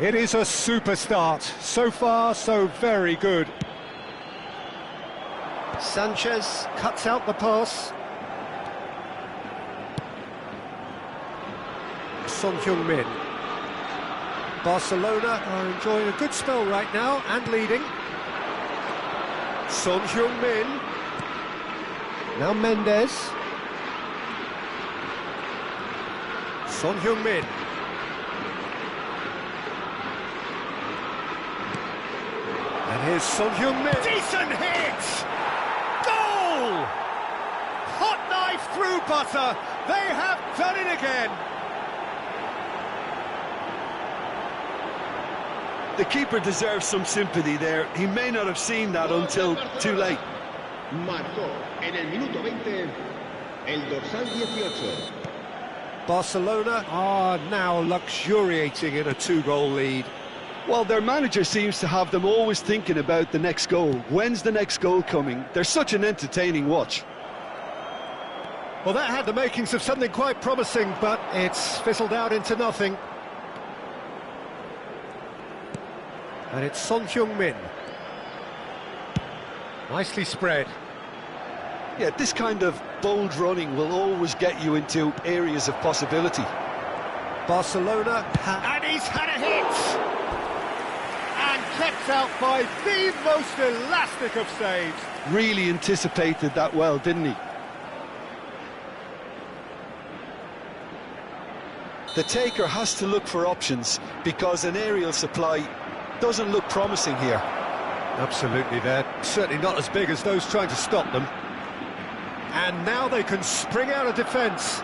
It is a super start. So far, so very good. Sanchez cuts out the pass. Son Heung-min. Barcelona are enjoying a good spell right now and leading. Son Heung-min. Now Mendes. Son Heung-min. And here's Son Heung-min. Decent hit! Goal! Hot knife through butter. They have done it again. The keeper deserves some sympathy there. He may not have seen that until too late. Marcó en el minuto 20 el dorsal 18. Barcelona are now luxuriating in a two-goal lead. Well, their manager seems to have them always thinking about the next goal. When's the next goal coming? They're such an entertaining watch. Well, that had the makings of something quite promising, but it's fizzled out into nothing. And it's Son Heung-min. Nicely spread. Yeah, this kind of bold running will always get you into areas of possibility. Barcelona, and he's had a hit! And kept out by the most elastic of saves. Really anticipated that well, didn't he? The taker has to look for options because an aerial supply doesn't look promising here. Absolutely, they're certainly not as big as those trying to stop them. And now they can spring out of defence.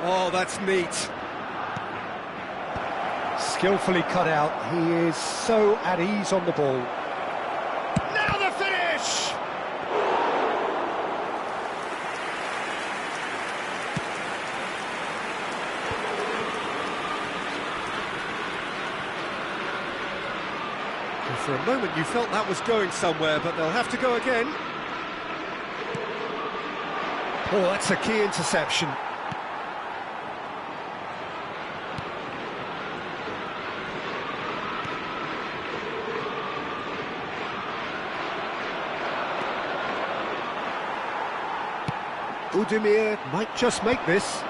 Oh, that's neat. Skillfully cut out. He is so at ease on the ball. Now the finish! For a moment you felt that was going somewhere, but they'll have to go again. Oh, that's a key interception. Budimir might just make this.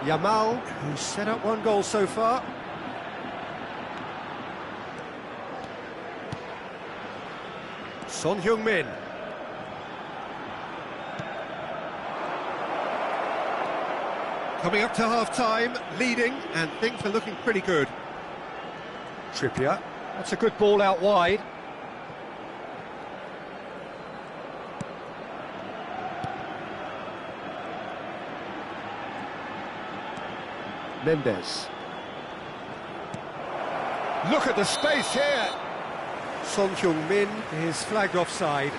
Yamal, who's set up one goal so far. Son Heung-min. Coming up to half-time, leading, and things are looking pretty good. Trippier, that's a good ball out wide. Mendes. Look at the space here. Son Heung-min is flagged offside.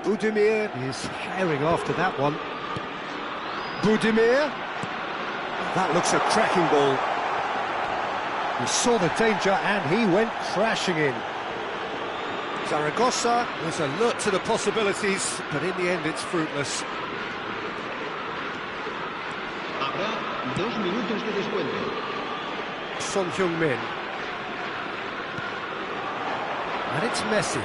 Budimir is herring after that one. Budimir. That looks a cracking ball. He saw the danger and he went crashing in. Zaragoza was alert to the possibilities, but in the end it's fruitless. Habrá 2 minutos de descuento. Son Heung-min. And it's Messi.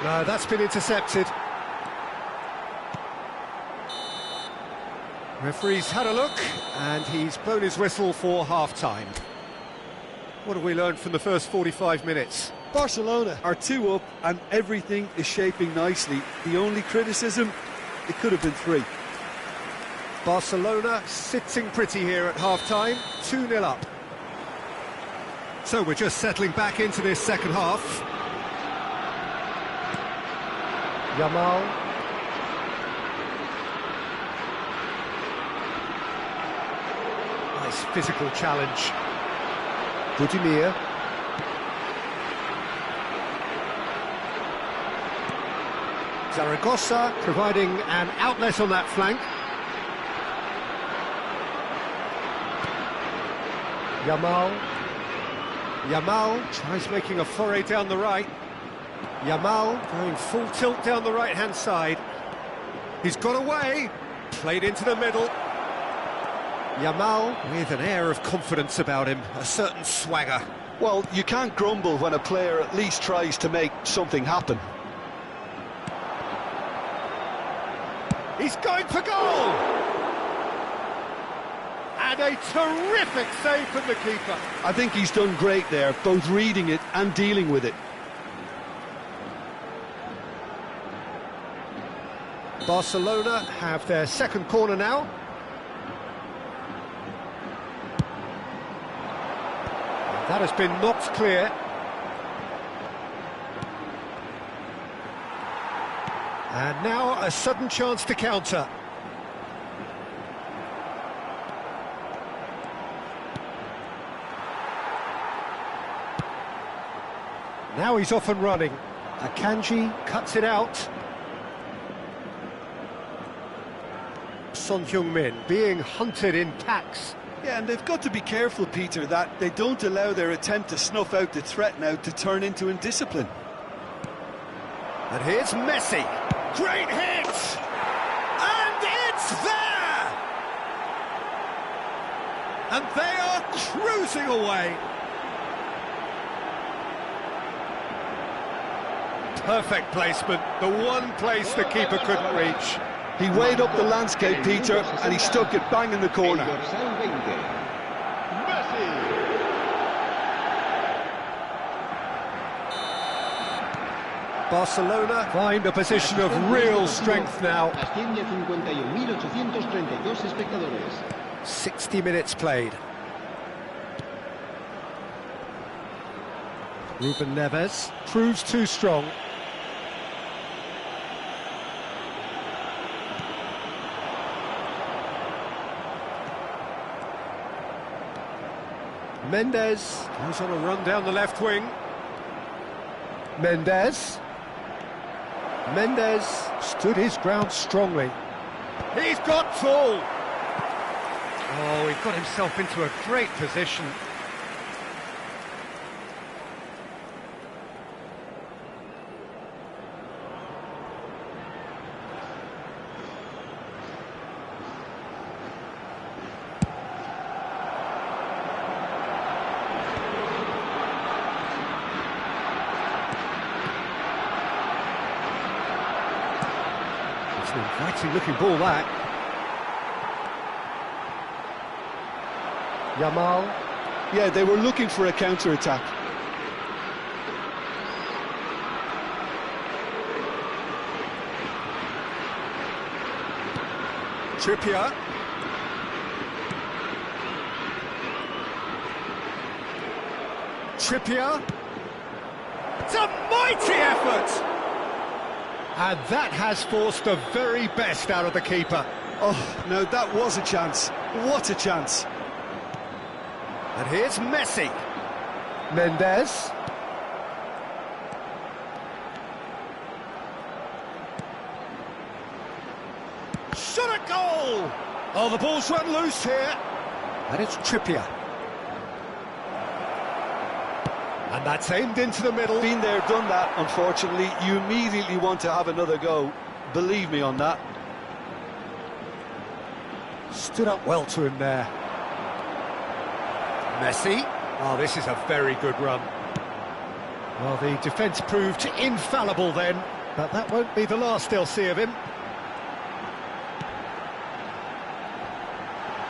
No, that's been intercepted. Referee's had a look, and he's blown his whistle for half-time. What have we learned from the first 45 minutes? Barcelona are 2 up, and everything is shaping nicely. The only criticism, it could have been 3. Barcelona sitting pretty here at half-time, 2-0 up. So we're just settling back into this second half. Yamal. Nice physical challenge. Budimir. Zaragoza providing an outlet on that flank. Yamal tries making a foray down the right. Yamal going full tilt down the right-hand side. He's got away, played into the middle. Yamal with an air of confidence about him, a certain swagger. Well, you can't grumble when a player at least tries to make something happen. He's going for goal! And a terrific save from the keeper. I think he's done great there, both reading it and dealing with it. Barcelona have their second corner now. That has been knocked clear. And now a sudden chance to counter. Now he's off and running. Akanji cuts it out. Son Heung-min being hunted in packs. Yeah, and they've got to be careful, Peter, that they don't allow their attempt to snuff out the threat now to turn into indiscipline. And here's Messi. Great hit! And it's there! And they are cruising away. Perfect placement, the one place the keeper couldn't reach. He weighed up the landscape, Peter, and he stuck it bang in the corner. Barcelona find a position of real strength now. 60 minutes played. Ruben Neves proves too strong. Mendes goes on a run down the left wing. Mendes stood his ground strongly. He's got full. Oh, he got himself into a great position. It's an inviting looking ball, that. Yamal. Yeah, they were looking for a counter-attack. Trippier. It's a mighty effort! And that has forced the very best out of the keeper. Oh, no, that was a chance. What a chance. And here's Messi. Mendes. Shot a goal! Oh, the ball's run loose here. And it's Trippier. And that's aimed into the middle. Been there, done that, unfortunately. You immediately want to have another go. Believe me on that. Stood up well to him there. Messi. Oh, this is a very good run. Well, the defence proved infallible then, but that won't be the last they'll see of him.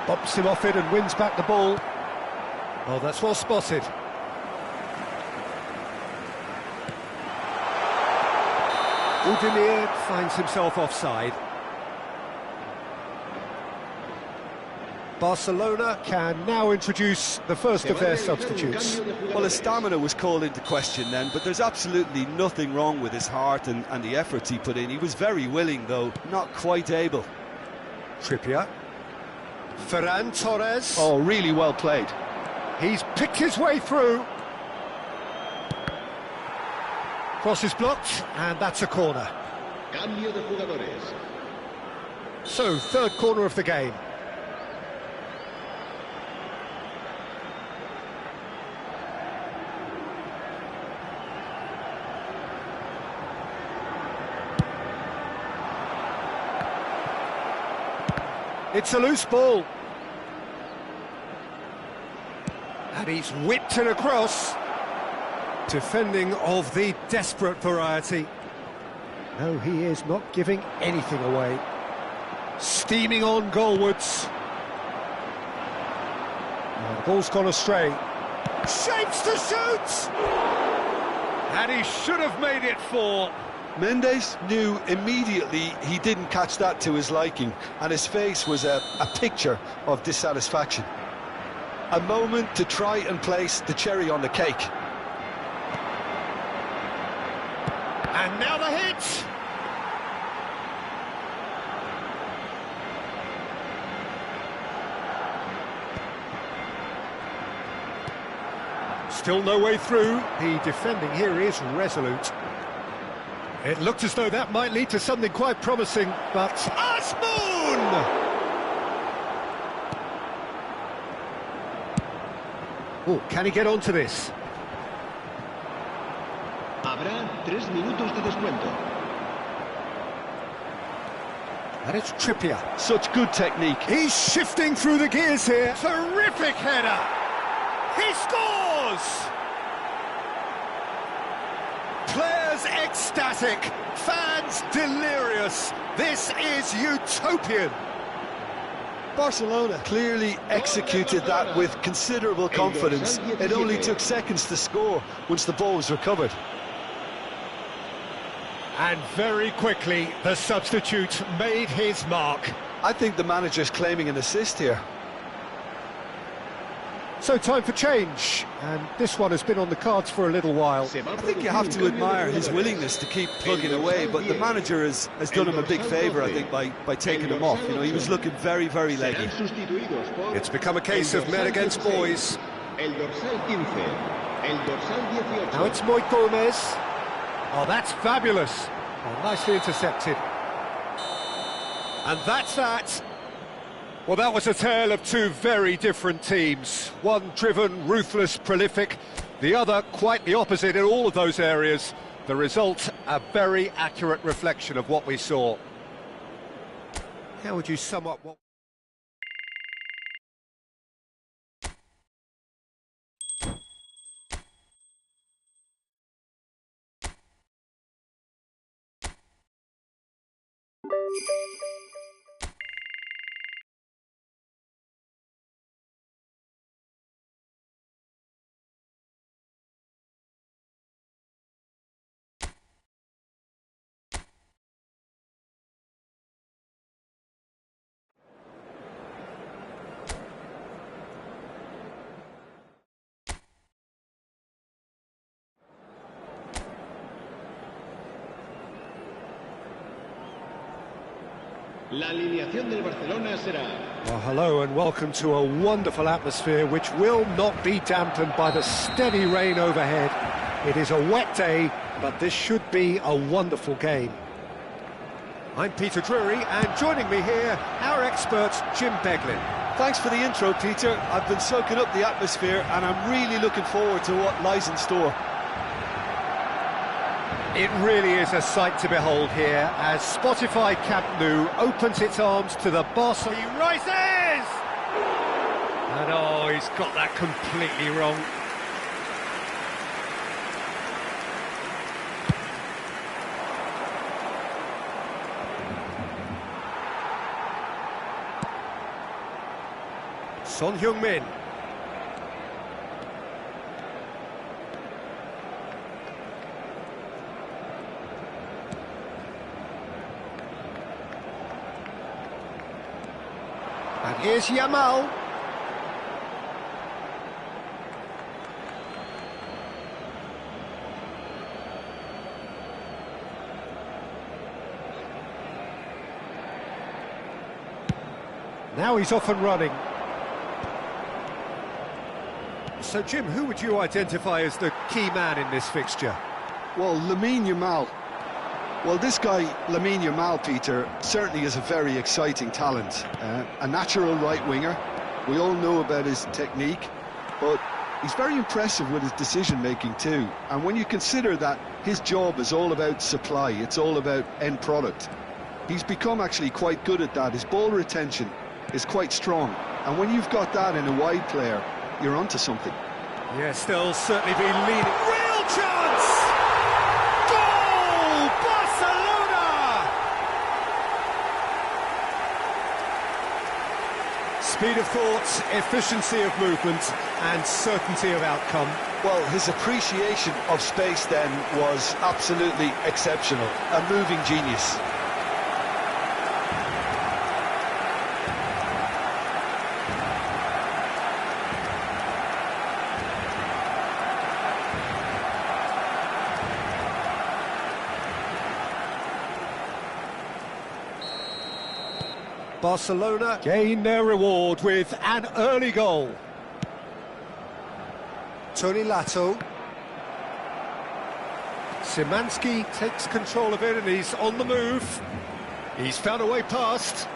Bumps him off it and wins back the ball. Oh, that's well spotted. Budimir finds himself offside. Barcelona can now introduce the first of their substitutes. Well, his stamina was called into question then, but there's absolutely nothing wrong with his heart and the efforts he put in. He was very willing, though, not quite able. Trippier Ferran Torres. Oh, really well played. He's picked his way through. Cross is blocked, and that's a corner. Cambio de jugadores. So, third corner of the game. It's a loose ball. And he's whipped it across. Defending of the desperate variety. No, he is not giving anything away. Steaming on goalwards. Oh, the ball's gone astray. Shapes to shoot! And he should have made it 4. Mendes knew immediately he didn't catch that to his liking, and his face was a picture of dissatisfaction. A moment to try and place the cherry on the cake. And now the hit! Still no way through. The defending here is resolute. It looked as though that might lead to something quite promising, but... Asmoon! Oh, can he get onto this? Habrá 3 minutos de descuento. And it's Trippier. Such good technique. He's shifting through the gears here. Terrific header! He scores! Players ecstatic, fans delirious. This is utopian. Barcelona clearly executed that with considerable confidence. It only took seconds to score once the ball was recovered. And very quickly, the substitute made his mark. I think the manager's claiming an assist here. So time for change, and this one has been on the cards for a little while. I think you have to admire his willingness to keep plugging away, but the manager has done him a big favour, I think, by taking him off. You know, he was looking very, very leggy. It's become a case of men against boys. Now it's Moy Gomez. Oh, that's fabulous. Oh, nicely intercepted. And that's that. Well, that was a tale of two very different teams. One driven, ruthless, prolific. The other quite the opposite in all of those areas. The result, a very accurate reflection of what we saw. How would you sum up what... La alineación del Barcelona será... Well, hello and welcome to a wonderful atmosphere which will not be dampened by the steady rain overhead. It is a wet day, but this should be a wonderful game. I'm Peter Drury, and joining me here, our expert, Jim Beglin. Thanks for the intro, Peter. I've been soaking up the atmosphere, and I'm really looking forward to what lies in store. It really is a sight to behold here as Spotify Camp Nou opens its arms to the boss. He rises! And oh, he's got that completely wrong. Son Heung-min. And here's Yamal. Now he's off and running. So, Jim, who would you identify as the key man in this fixture? Well, Lamine Yamal. Well, this guy, Lamine Yamal, Peter, certainly is a very exciting talent. A natural right winger. We all know about his technique, but he's very impressive with his decision-making too. And when you consider that his job is all about supply, it's all about end product, he's become actually quite good at that. His ball retention is quite strong. And when you've got that in a wide player, you're onto something. Yeah, still certainly be leaning. Real chance! Goal! Barcelona! Speed of thought, efficiency of movement, and certainty of outcome. Well, his appreciation of space then was absolutely exceptional. A moving genius. Barcelona gain their reward with an early goal. Tony Lato. Szymanski takes control of it and he's on the move. He's found a way past.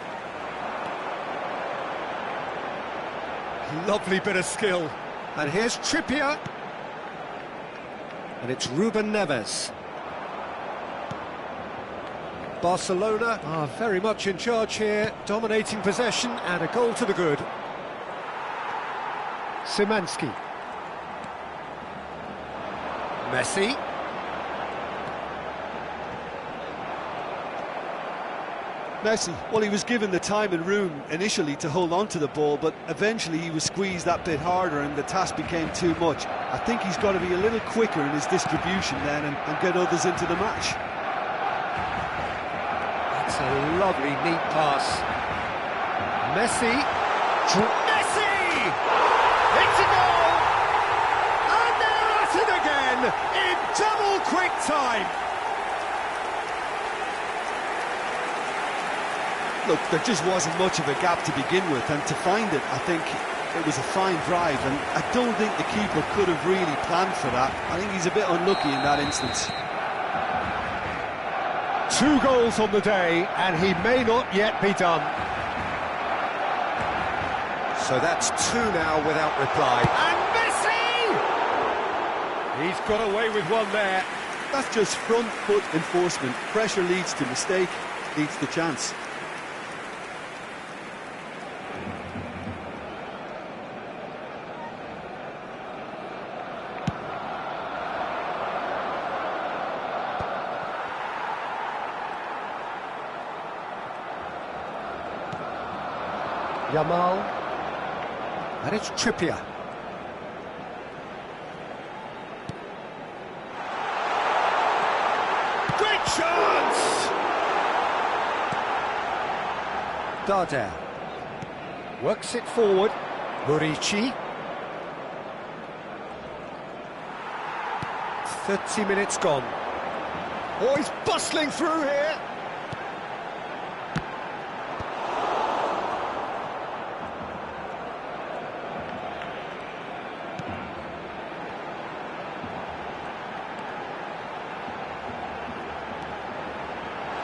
Lovely bit of skill. And here's Trippier. And it's Ruben Neves. Barcelona are very much in charge here, dominating possession and a goal to the good. Szymanski. Messi. Messi, well, he was given the time and room initially to hold on to the ball, but eventually he was squeezed that bit harder and the task became too much. I think he's got to be a little quicker in his distribution then and get others into the match. That's a lovely, neat pass. Messi. Messi! It's a goal! And they're at it again in double quick time. Look, there just wasn't much of a gap to begin with, and to find it, I think it was a fine drive, and I don't think the keeper could have really planned for that. I think he's a bit unlucky in that instance. 2 goals on the day, and he may not yet be done. So that's 2 now without reply. And Messi! He's got away with one there. That's just front foot enforcement. Pressure leads to mistake, leads to chance. Yamal, and it's Trippier. Great chance! Darder works it forward. Murici. 30 minutes gone. Oh, he's bustling through here.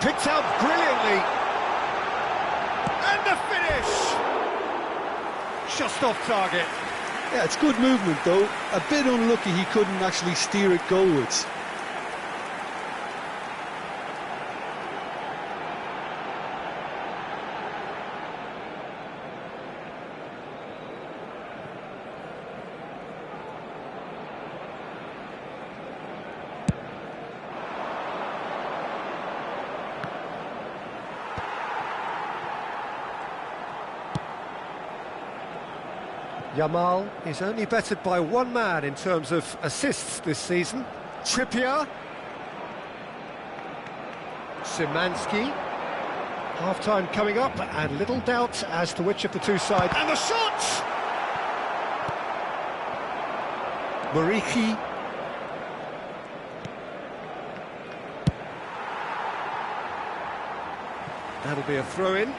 Picked out brilliantly. And the finish! Just off target. Yeah, it's good movement though. A bit unlucky he couldn't actually steer it goalwards. Yamal is only bettered by 1 man in terms of assists this season. Trippier. Szymanski. Half-time coming up, and little doubt as to which of the 2 sides. And the shot! Murici. That'll be a throw-in.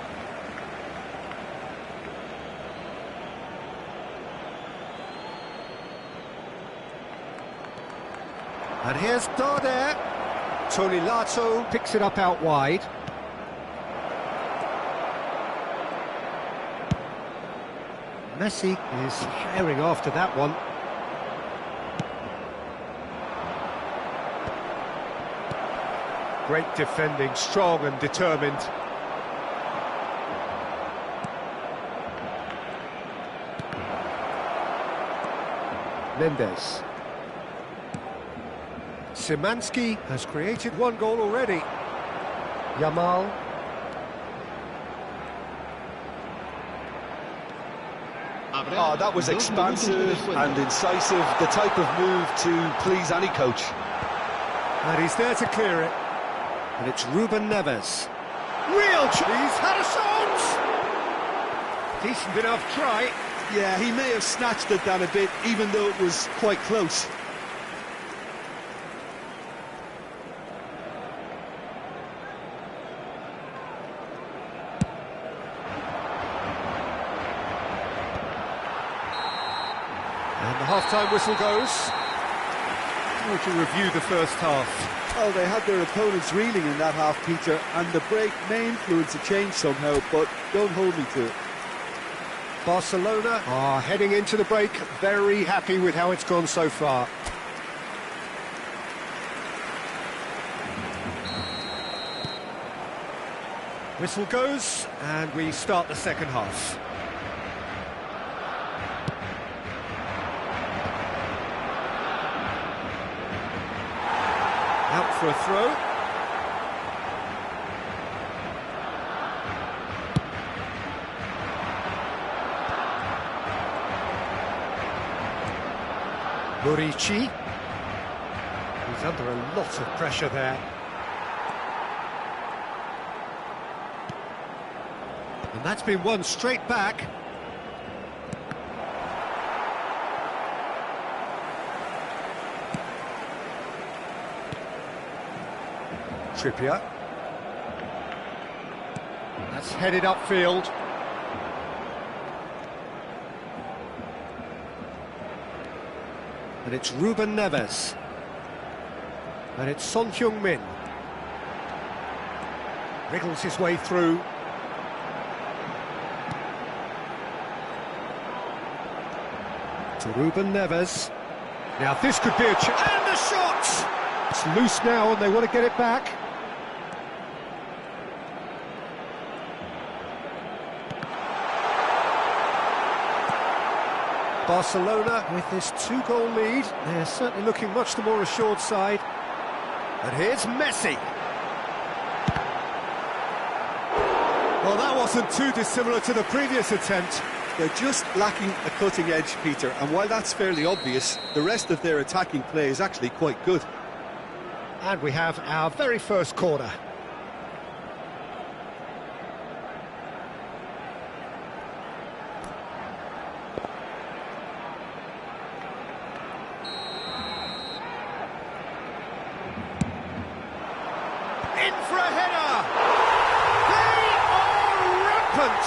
And here's Darder. Tony Lato picks it up out wide. Messi is herring after that one. Great defending, strong and determined. Mendes. Szymanski has created one goal already. Yamal. Oh, that was expansive and incisive, the type of move to please any coach. And he's there to clear it. And it's Ruben Neves. Real he's had a shot! Decent enough try. Yeah, he may have snatched it down a bit, even though it was quite close. And the half-time whistle goes. How would you review the first half? Well, they had their opponents reeling in that half, Peter, and the break may influence a change somehow, but don't hold me to it. Barcelona are heading into the break, very happy with how it's gone so far. Whistle goes, and we start the second half. Out for a throw. Murici. He's under a lot of pressure there. And that's been won straight back. Trippier. That's headed upfield. And it's Ruben Neves. And it's Son Heung-min. Wriggles his way through. To Ruben Neves. Now this could be a chance. And a shot! It's loose now and they want to get it back. Barcelona with this two-goal lead. They're certainly looking much the more assured side. And here's Messi. Well, that wasn't too dissimilar to the previous attempt. They're just lacking a cutting edge, Peter, and while that's fairly obvious, the rest of their attacking play is actually quite good. And we have our very first corner. In for a header! They are rampant!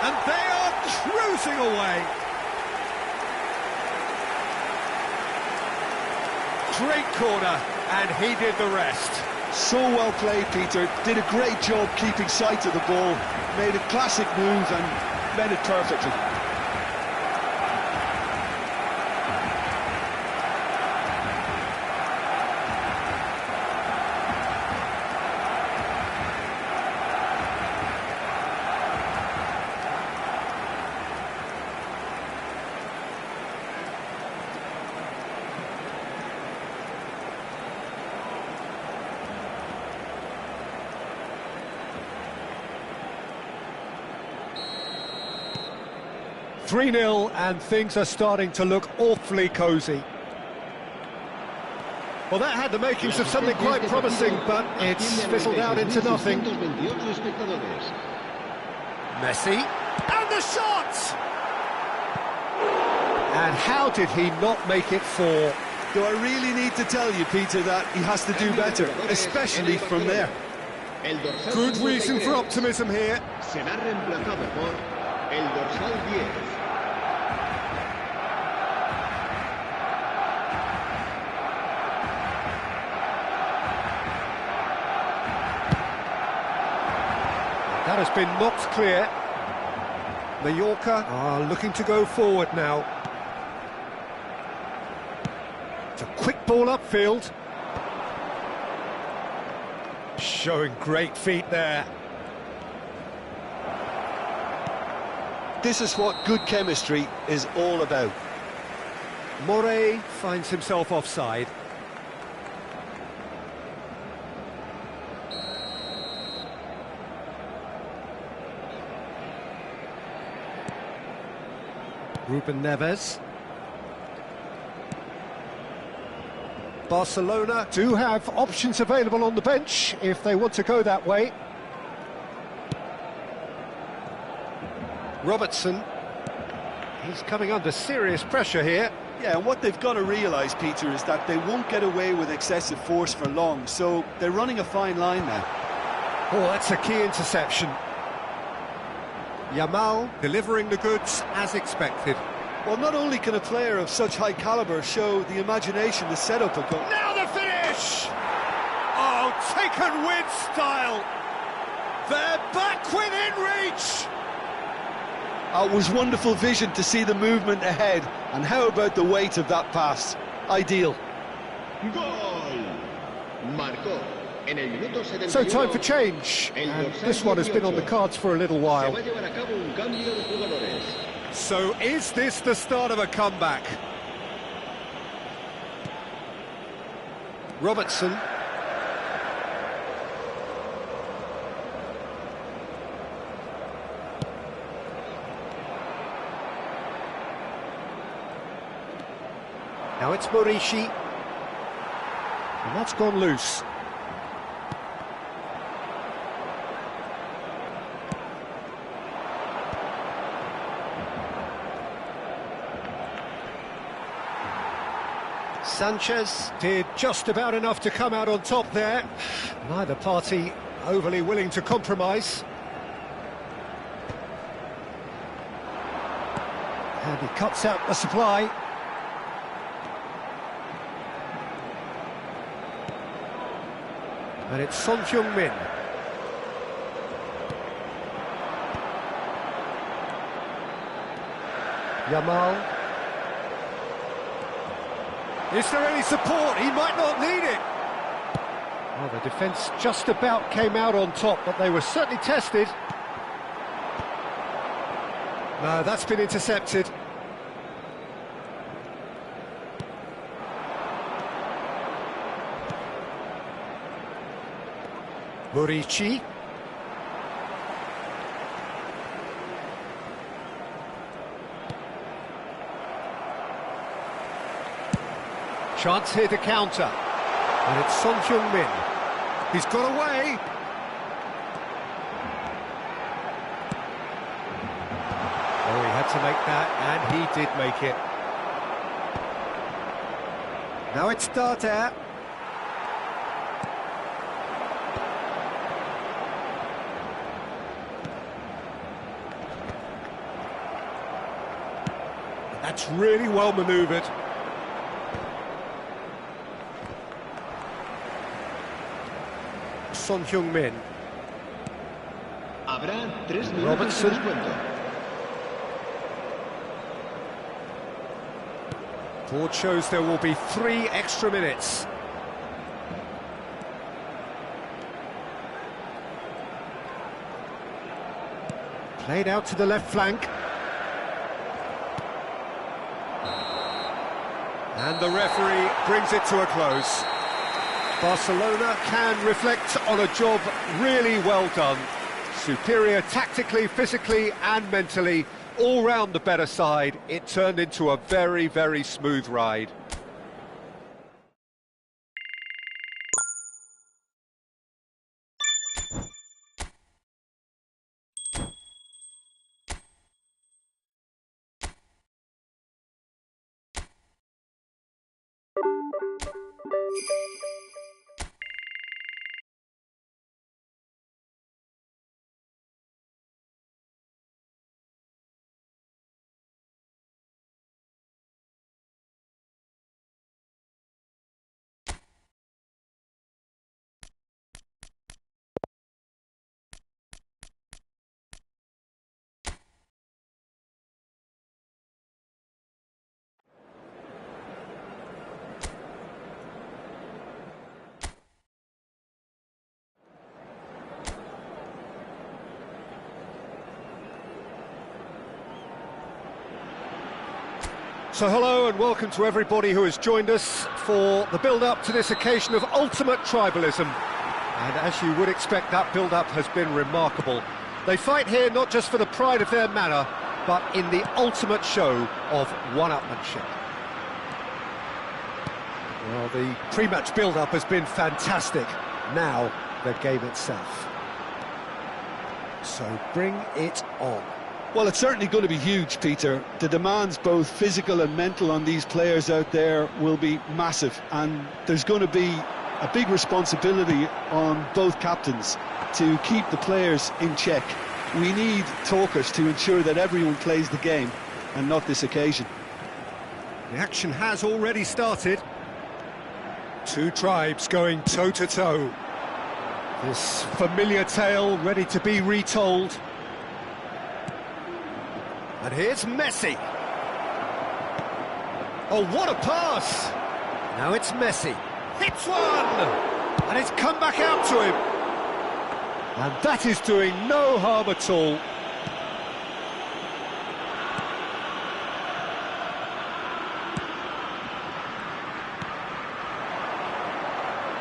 And they are cruising away! Great corner, and he did the rest. So well played, Peter. Did a great job keeping sight of the ball. Made a classic move and made it perfectly. (3-0) and things are starting to look awfully cosy. Well, that had the makings of something quite promising, but it's fizzled out into nothing. Messi, and the shot! And how did he not make it four? Do I really need to tell you, Peter, that he has to do better, especially from there? Good reason for optimism here. Será reemplazado por el dorsal 10. That has been knocked clear. Mallorca are looking to go forward now. It's a quick ball upfield. Showing great feet there. This is what good chemistry is all about. Morey finds himself offside. Ruben Neves. Barcelona do have options available on the bench if they want to go that way. Robertson. He's coming under serious pressure here. Yeah, and what they've got to realise, Peter, is that they won't get away with excessive force for long, so they're running a fine line now. Oh, that's a key interception. Yamal delivering the goods as expected. Well, not only can a player of such high calibre show the imagination to set up a goal... Now the finish! Oh, taken with style! They're back within reach! It was wonderful vision to see the movement ahead, and how about the weight of that pass? Ideal. Gol. Marcó en el minuto 71. So time for change, and this one has been on the cards for a little while. Se va a llevar a cabo un cambio de jugadores. So is this the start of a comeback? Robertson. Now it's Morishi. And that's gone loose. Sanchez did just about enough to come out on top there. Neither party overly willing to compromise. And he cuts out the supply. And it's Son Heung-min. Yamal. Is there any support? He might not need it. Well, the defence just about came out on top, but they were certainly tested. No, that's been intercepted. Morici. Chance here to counter. And it's Son Heung-min. He's got away. Oh, he had to make that, and he did make it. Now it's Dardai. That's really well manoeuvred. Son Heung-min. Habrá 3 minutos Robertson. de descuento. Board shows there will be 3 extra minutes. Played out to the left flank. And the referee brings it to a close. Barcelona can reflect on a job really well done. Superior tactically, physically and mentally. All round the better side. It turned into a very, very smooth ride. So hello and welcome to everybody who has joined us for the build-up to this occasion of ultimate tribalism. And as you would expect, that build-up has been remarkable. They fight here not just for the pride of their manor, but in the ultimate show of one-upmanship. Well, the pre-match build-up has been fantastic. Now, the game itself. So bring it on. Well, it's certainly going to be huge, Peter. The demands, both physical and mental, on these players out there will be massive, and there's going to be a big responsibility on both captains to keep the players in check. We need talkers to ensure that everyone plays the game, and not this occasion. The action has already started. Two tribes going toe-to-toe. This familiar tale ready to be retold. And here's Messi. Oh, what a pass! Now it's Messi. Hits one! And it's come back out to him. And that is doing no harm at all.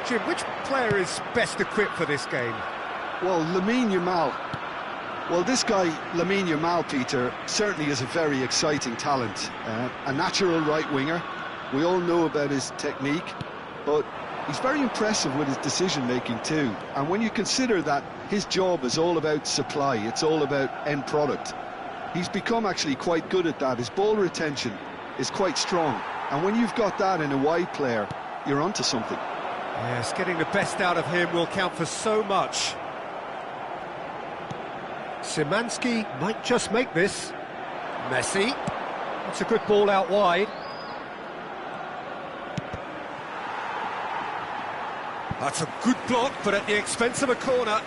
Jim, which player is best equipped for this game? Well, Lamine Yamal. Well, this guy, Lamine Yamal, Peter, certainly is a very exciting talent. A natural right winger. We all know about his technique, but he's very impressive with his decision-making too. And when you consider that his job is all about supply, it's all about end product, he's become actually quite good at that. His ball retention is quite strong. And when you've got that in a wide player, you're onto something. Yes, getting the best out of him will count for so much. Szymanski might just make this. Messi. That's a good ball out wide. That's a good block, but at the expense of a corner.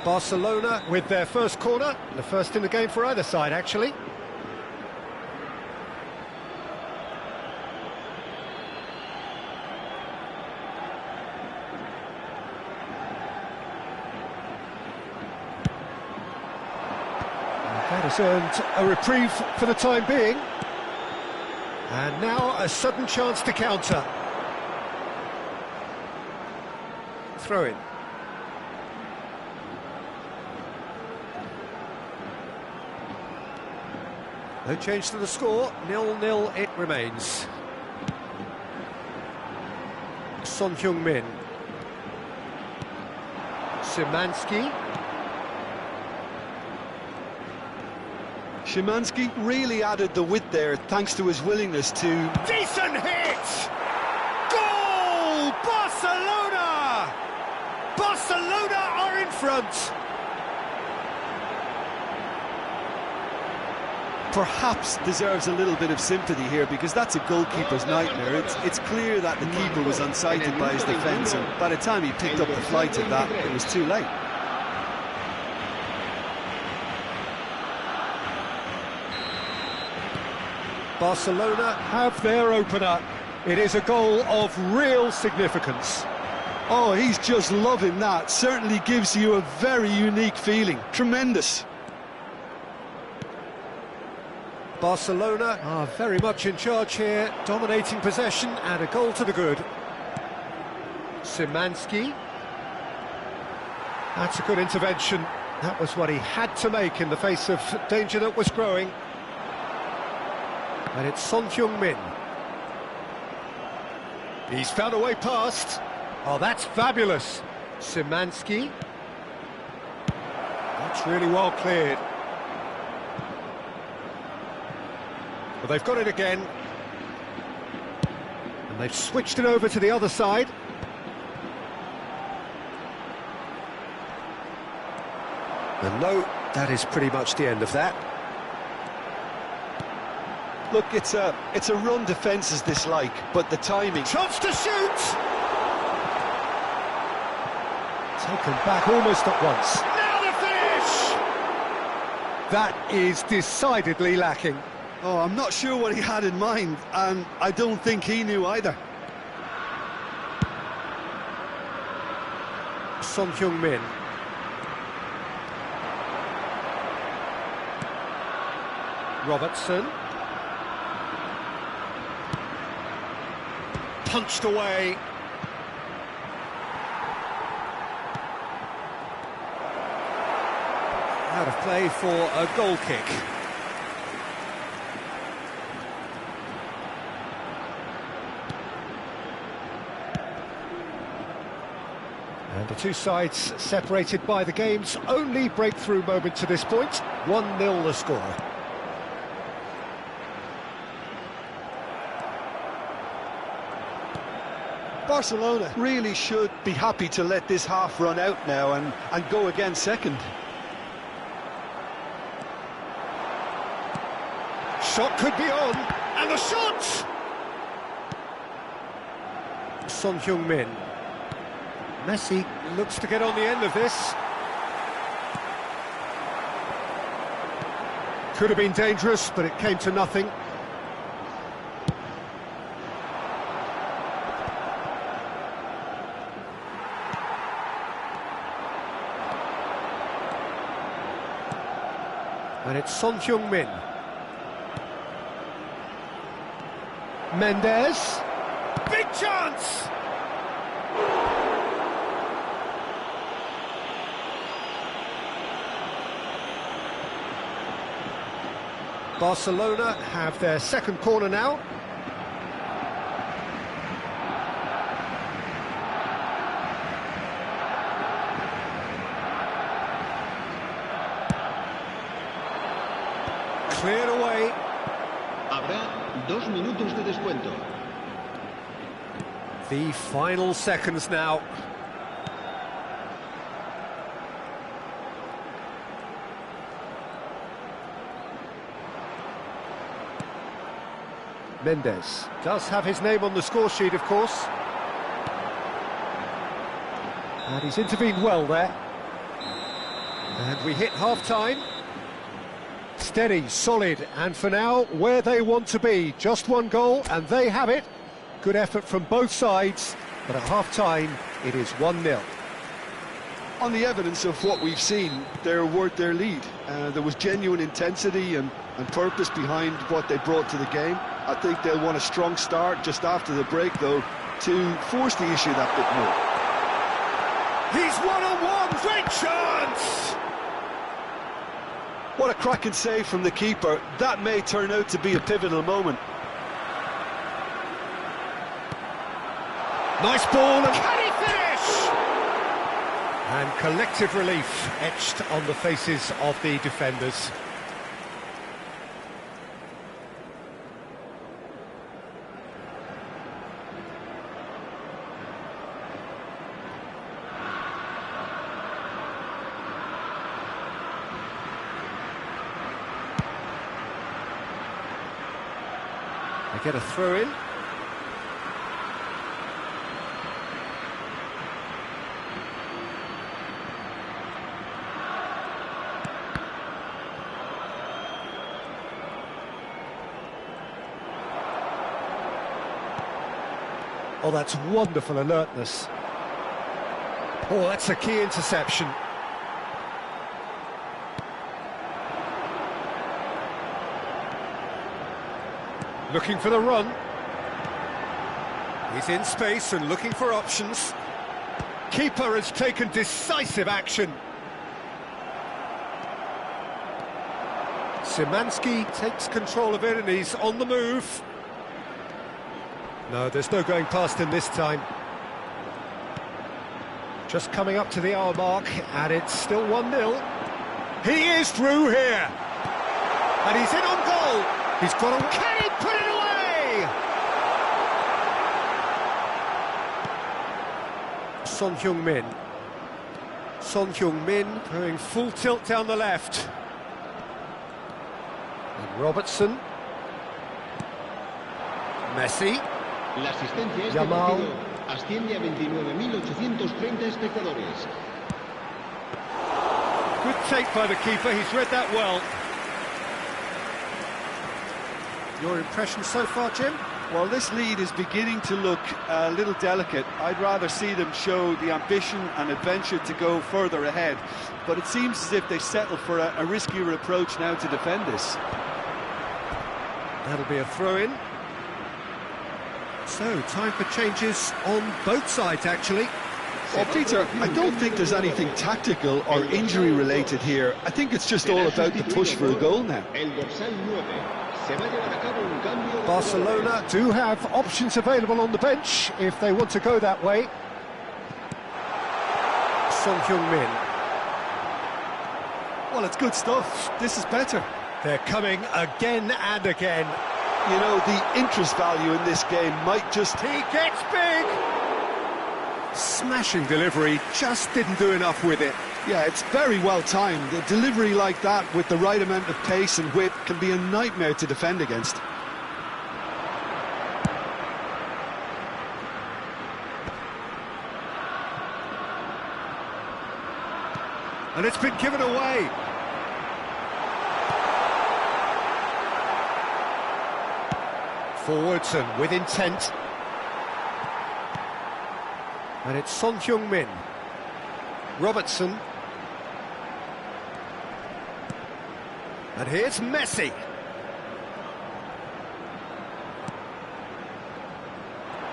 Barcelona with their first corner. The first in the game for either side, actually. That has earned a reprieve for the time being. And now a sudden chance to counter. Throw in. No change to the score, 0-0 it remains. Son Heung-min. Szymanski. Szymanski really added the width there thanks to his willingness to... Decent hit! Goal! Barcelona! Barcelona are in front! Perhaps deserves a little bit of sympathy here, because that's a goalkeeper's nightmare. It's clear that the keeper was unsighted by his defence, and by the time he picked up the flight of that, it was too late. Barcelona have their opener. It is a goal of real significance. Oh, he's just loving that. Certainly gives you a very unique feeling. Tremendous. Barcelona are very much in charge here, dominating possession, and a goal to the good. Szymanski. That's a good intervention. That was what he had to make in the face of danger that was growing. And it's Son Heung-min. He's found a way past. Oh, that's fabulous. Szymanski. That's really well cleared. Well, they've got it again. And they've switched it over to the other side. And no, that is pretty much the end of that. Look, it's a run defence is dislike, but the timing... Chance to shoot! Taken back almost at once. Now the finish! That is decidedly lacking. Oh, I'm not sure what he had in mind, and I don't think he knew either. Son Heung-min. Robertson. punched away. Out of play for a goal kick. And the two sides separated by the game's only breakthrough moment to this point. 1-0 the score. Barcelona really should be happy to let this half run out now and go again second. Shot could be on, and the shot! Son Heung-min. Messi looks to get on the end of this. Could have been dangerous, but it came to nothing. And it's Son Heung-min. Mendes. Big chance! Barcelona have their second corner now. Cleared away. Habrá 2 minutos de descuento. The final seconds now. Mendes does have his name on the score sheet, of course. And he's intervened well there. And we hit half-time. Steady, solid, and for now, where they want to be. Just one goal, and they have it. Good effort from both sides, but at half-time, it is 1-0. On the evidence of what we've seen, they're worth their lead. There was genuine intensity and purpose behind what they brought to the game. I think they'll want a strong start just after the break, though, to force the issue that bit more. He's one-on-one, great chance! What a cracking save from the keeper. That may turn out to be a pivotal moment. Nice ball, and can he finish? And collective relief etched on the faces of the defenders. They get a throw in. Oh, that's wonderful alertness. Oh, that's a key interception. Looking for the run. He's in space and looking for options. Keeper has taken decisive action. Szymanski takes control of it and he's on the move. No, there's no going past him this time. Just coming up to the hour mark, and it's still 1-0. He is through here. And he's in on goal. He's got a... Can he put it away? Son Heung-min. Son Heung-min going full tilt down the left. And Robertson. Messi. La asistencia a este Yamal. partido asciende a 29.830 espectadores. Good take by the keeper, he's read that well. Your impression so far, Jim? Well, this lead is beginning to look a little delicate. I'd rather see them show the ambition and adventure to go further ahead. But it seems as if they settle for a riskier approach now to defend this. That'll be a throw-in. So, time for changes on both sides, actually. Well, Peter, I don't think there's anything tactical or injury related here. I think it's just all about the push for a goal now. Barcelona do have options available on the bench if they want to go that way. Son Heung-min. Well, it's good stuff. This is better. They're coming again and again. You know, the interest value in this game might just... He gets big! Smashing delivery, just didn't do enough with it. Yeah, it's very well timed. A delivery like that with the right amount of pace and whip can be a nightmare to defend against. And it's been given away. Forwards and with intent. And it's Son Heung-min. Robertson. And here's Messi.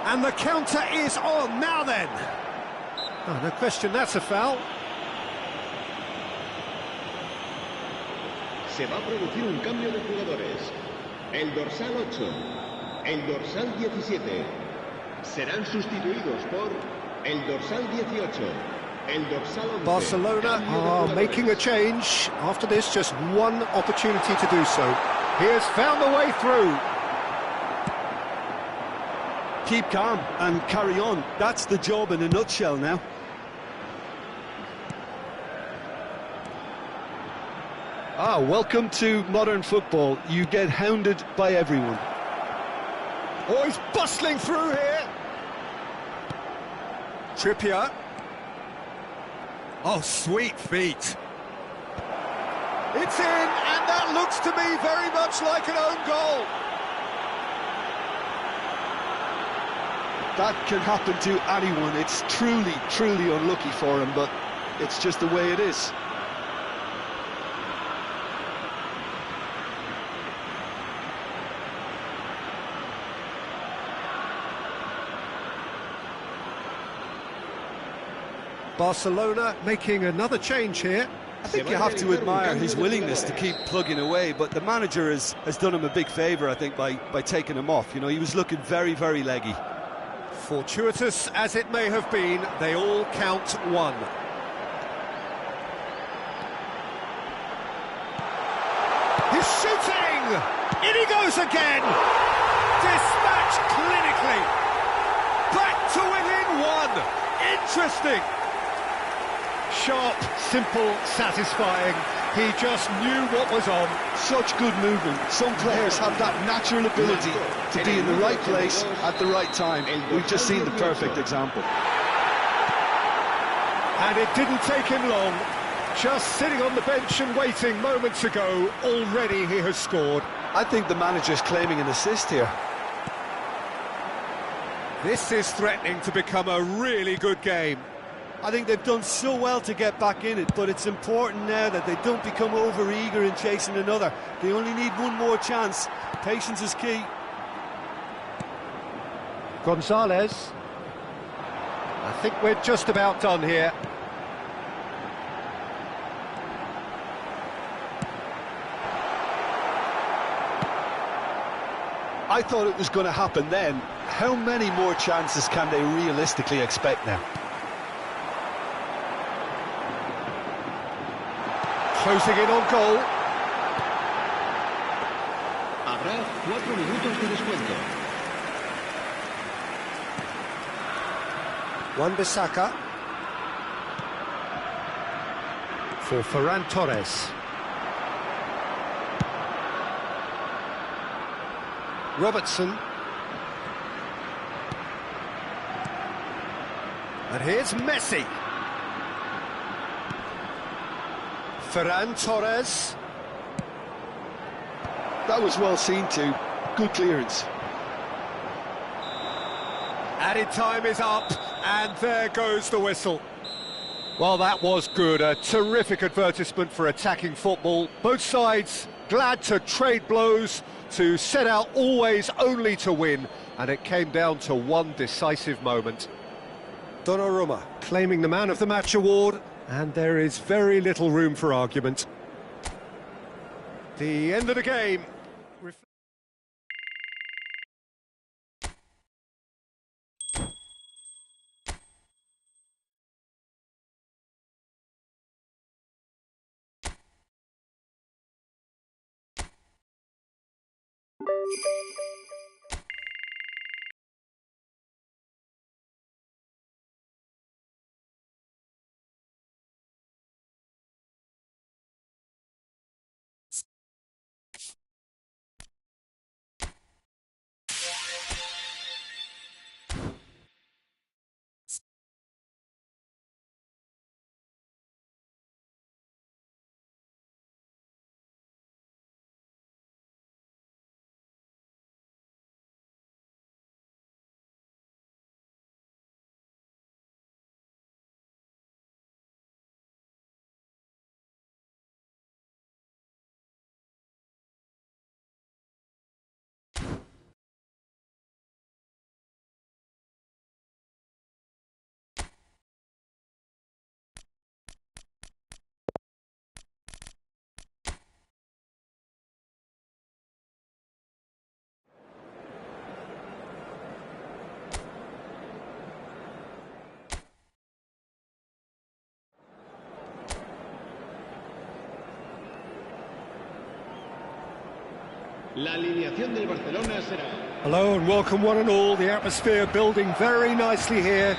And the counter is on. Now then. Oh, no question, that's a foul. Se va a producir un cambio de jugadores. El dorsal 8, el dorsal 17 serán sustituidos por el dorsal 18, el dorsal 11. Barcelona are making a change. After this, just one opportunity to do so. He has found the way through. Keep calm and carry on. That's the job in a nutshell now. Ah, welcome to modern football. You get hounded by everyone. Oh, he's bustling through here. Trippier. Oh, sweet feet. It's in, and that looks to me very much like an own goal. That can happen to anyone. It's truly, truly unlucky for him, but it's just the way it is. Barcelona making another change here. I think you have to admire his willingness to keep plugging away, but the manager has done him a big favour, I think, by taking him off. You know, he was looking very, very leggy. Fortuitous as it may have been, they all count one. He's shooting! In he goes again! Dispatched clinically! Back to within one! Interesting! Sharp, simple, satisfying. He just knew what was on. Such good movement. Some players have that natural ability to be in the right place at the right time. We've just seen the perfect example. And it didn't take him long. Just sitting on the bench and waiting moments ago, already he has scored. I think the manager's claiming an assist here. This is threatening to become a really good game. I think they've done so well to get back in it, but it's important now that they don't become over-eager in chasing another. They only need one more chance. Patience is key. Gonzalez. I think we're just about done here. I thought it was going to happen then. How many more chances can they realistically expect now? Closing in on goal. Habrá 4 minutos de descuento. Wan-Bissaka. For Ferran Torres. Robertson. And here's Messi. Ferran Torres. That was well seen too. Good clearance. Added time is up, and there goes the whistle. Well, that was good. A terrific advertisement for attacking football. Both sides glad to trade blows to set out always only to win, and it came down to one decisive moment. Donnarumma claiming the Man of the Match award, and there is very little room for argument. The end of the game. La alineación del Barcelona será... Hello and welcome one and all. The atmosphere building very nicely here.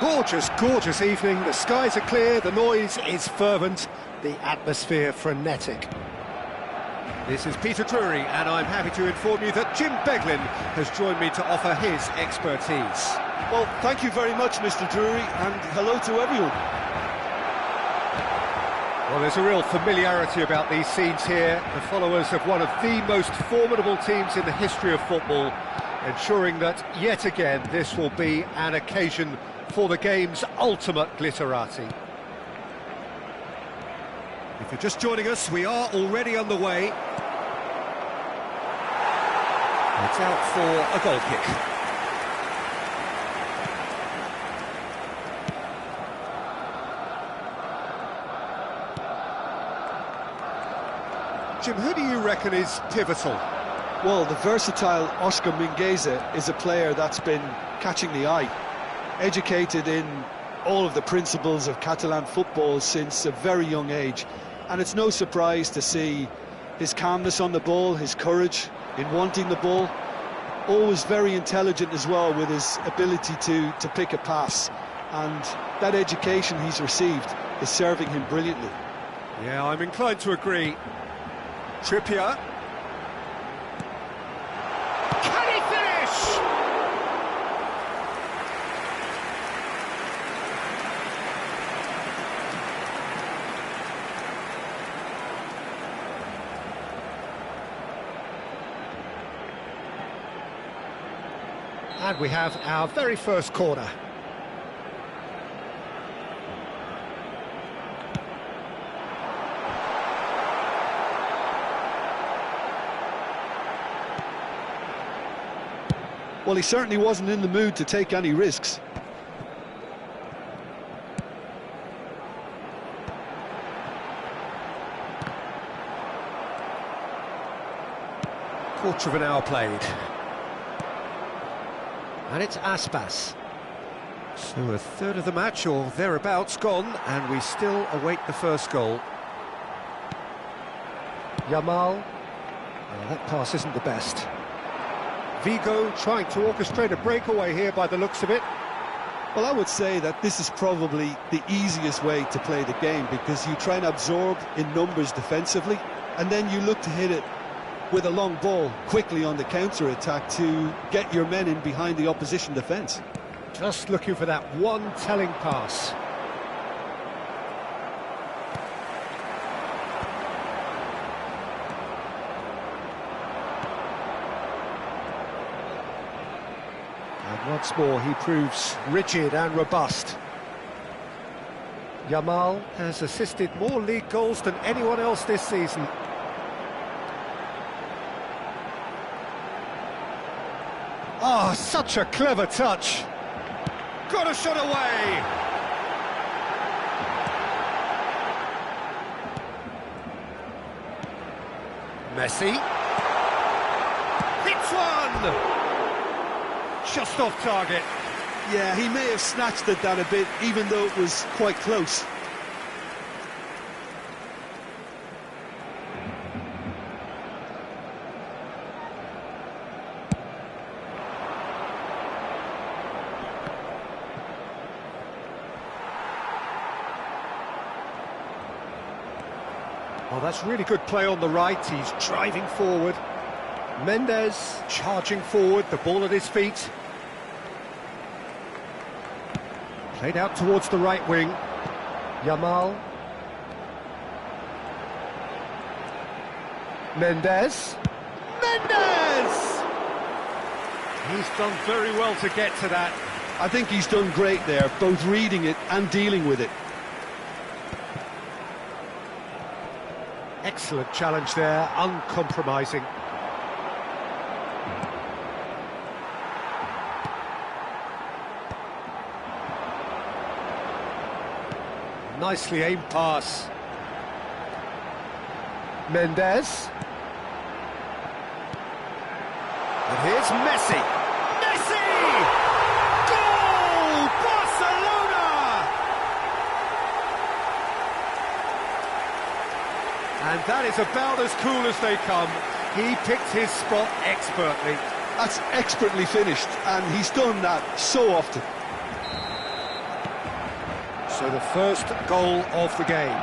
Gorgeous, gorgeous evening. The skies are clear, the noise is fervent, the atmosphere frenetic. This is Peter Drury, and I'm happy to inform you that Jim Beglin has joined me to offer his expertise. Well, thank you very much, Mr. Drury, and hello to everyone. Well, there's a real familiarity about these scenes here. The followers of one of the most formidable teams in the history of football, ensuring that, yet again, this will be an occasion for the game's ultimate glitterati. If you're just joining us, we are already underway. It's out for a goal kick. Jim, who do you reckon is pivotal? Well, the versatile Oscar Mingueza is a player that's been catching the eye. Educated in all of the principles of Catalan football since a very young age. And it's no surprise to see his calmness on the ball, his courage in wanting the ball. Always very intelligent as well with his ability to pick a pass. And that education he's received is serving him brilliantly. Yeah, I'm inclined to agree. Trippier. Can he finish? And we have our very first corner. Well, he certainly wasn't in the mood to take any risks. Quarter of an hour played. And it's Aspas. So a third of the match or thereabouts gone, and we still await the first goal. Yamal. Oh, that pass isn't the best. Vigo trying to orchestrate a breakaway here by the looks of it. Well, I would say that this is probably the easiest way to play the game, because you try and absorb in numbers defensively, and then you look to hit it with a long ball quickly on the counter-attack to get your men in behind the opposition defence. Just looking for that one telling pass. And once more he proves rigid and robust. Yamal has assisted more league goals than anyone else this season. Oh, such a clever touch. Got a shot away. Messi. Hits one! Just off target. Yeah, he may have snatched at that a bit, even though it was quite close. Well, that's really good play on the right. He's driving forward. Mendes charging forward, the ball at his feet. Played out towards the right wing. Yamal. Mendes. Mendes! He's done very well to get to that. I think he's done great there, both reading it and dealing with it. Excellent challenge there, uncompromising. Nicely aimed pass. Mendes. And here's Messi. Messi! Goal! Barcelona! And that is about as cool as they come. He picked his spot expertly. That's expertly finished, and he's done that so often. So the first goal of the game.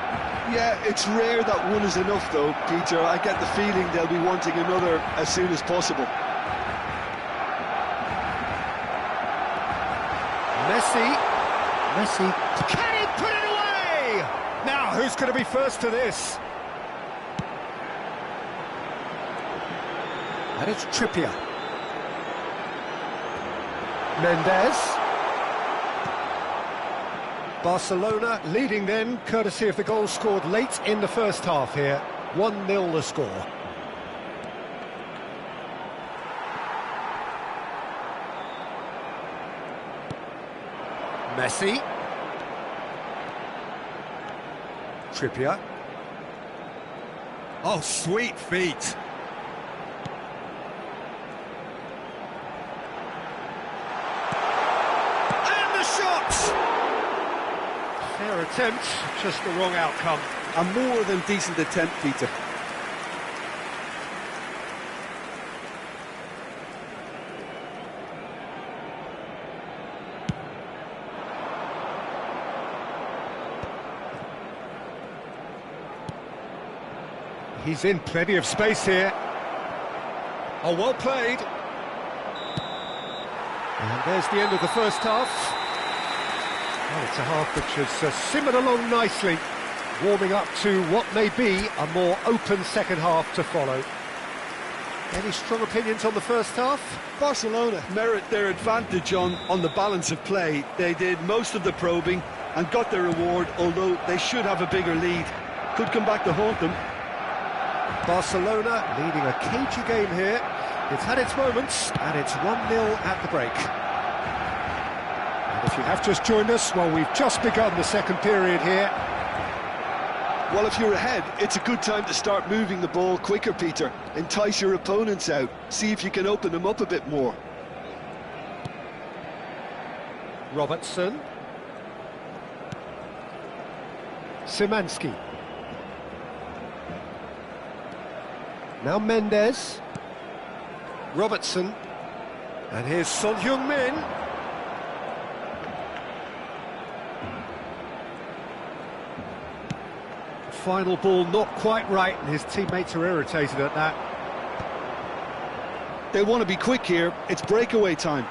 Yeah, it's rare that one is enough though, Peter. I get the feeling they'll be wanting another as soon as possible. Messi, can he put it away? Now, who's going to be first to this? And it's Trippier. Mendes. Barcelona leading then, courtesy of the goal scored late in the first half here. 1-0 the score. Messi. Trippier. Oh, sweet feet. And the shot! Fair attempt, just the wrong outcome. A more than decent attempt, Peter. He's in plenty of space here. Oh, well played. And there's the end of the first half. Oh, it's a half which has simmered along nicely, warming up to what may be a more open second half to follow. Any strong opinions on the first half? Barcelona merit their advantage on the balance of play. They did most of the probing and got their reward, although they should have a bigger lead. Could come back to haunt them. Barcelona leading a cagey game here. It's had its moments, and it's 1-0 at the break. And if you have just joined us, well, we've just begun the second period here. Well, if you're ahead, it's a good time to start moving the ball quicker, Peter. Entice your opponents out. See if you can open them up a bit more. Robertson. Szymanski. Now Mendes. Robertson. And here's Son Heung-min. Final ball not quite right, and his teammates are irritated at that. They want to be quick here. It's breakaway time.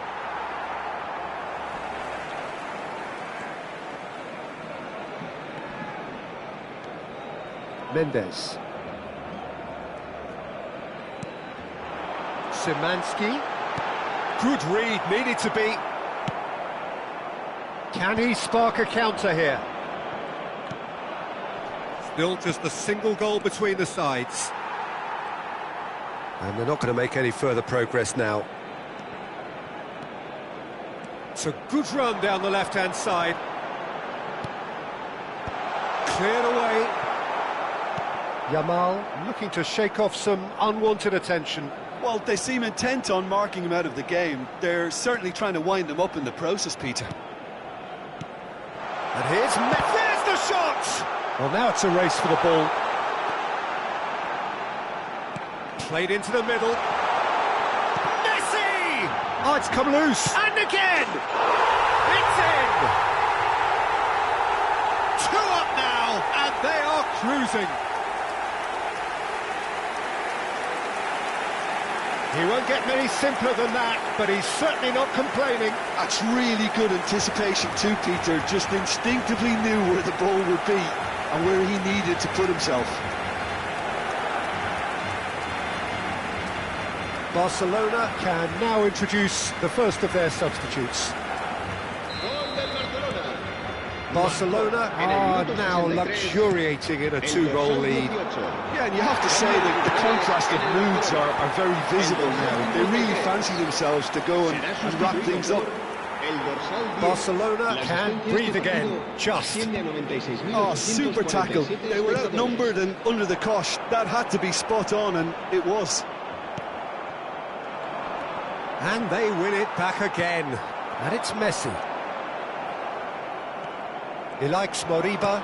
Mendes. Szymanski. Good read, needed to be. Can he spark a counter here? Still just a single goal between the sides. And they're not going to make any further progress now. It's a good run down the left-hand side. Cleared away. Yamal looking to shake off some unwanted attention. Well, they seem intent on marking him out of the game. They're certainly trying to wind him up in the process, Peter. And here's there's the shot! Well, now it's a race for the ball. Played into the middle. Messi! Oh, it's come loose. And again! It's in! 2 up now, and they are cruising. He won't get many simpler than that, but he's certainly not complaining. That's really good anticipation too, Peter. Just instinctively knew where the ball would be and where he needed to put himself. Barcelona can now introduce the first of their substitutes. Barcelona are now luxuriating in a 2-goal lead. Yeah, and you have to say that the contrast of moods are very visible now. They really fancy themselves to go and wrap things up. Barcelona can breathe again, just. Oh, super tackle. They were outnumbered and under the cosh. That had to be spot on, and it was. And they win it back again. And it's Messi. He likes Moriba.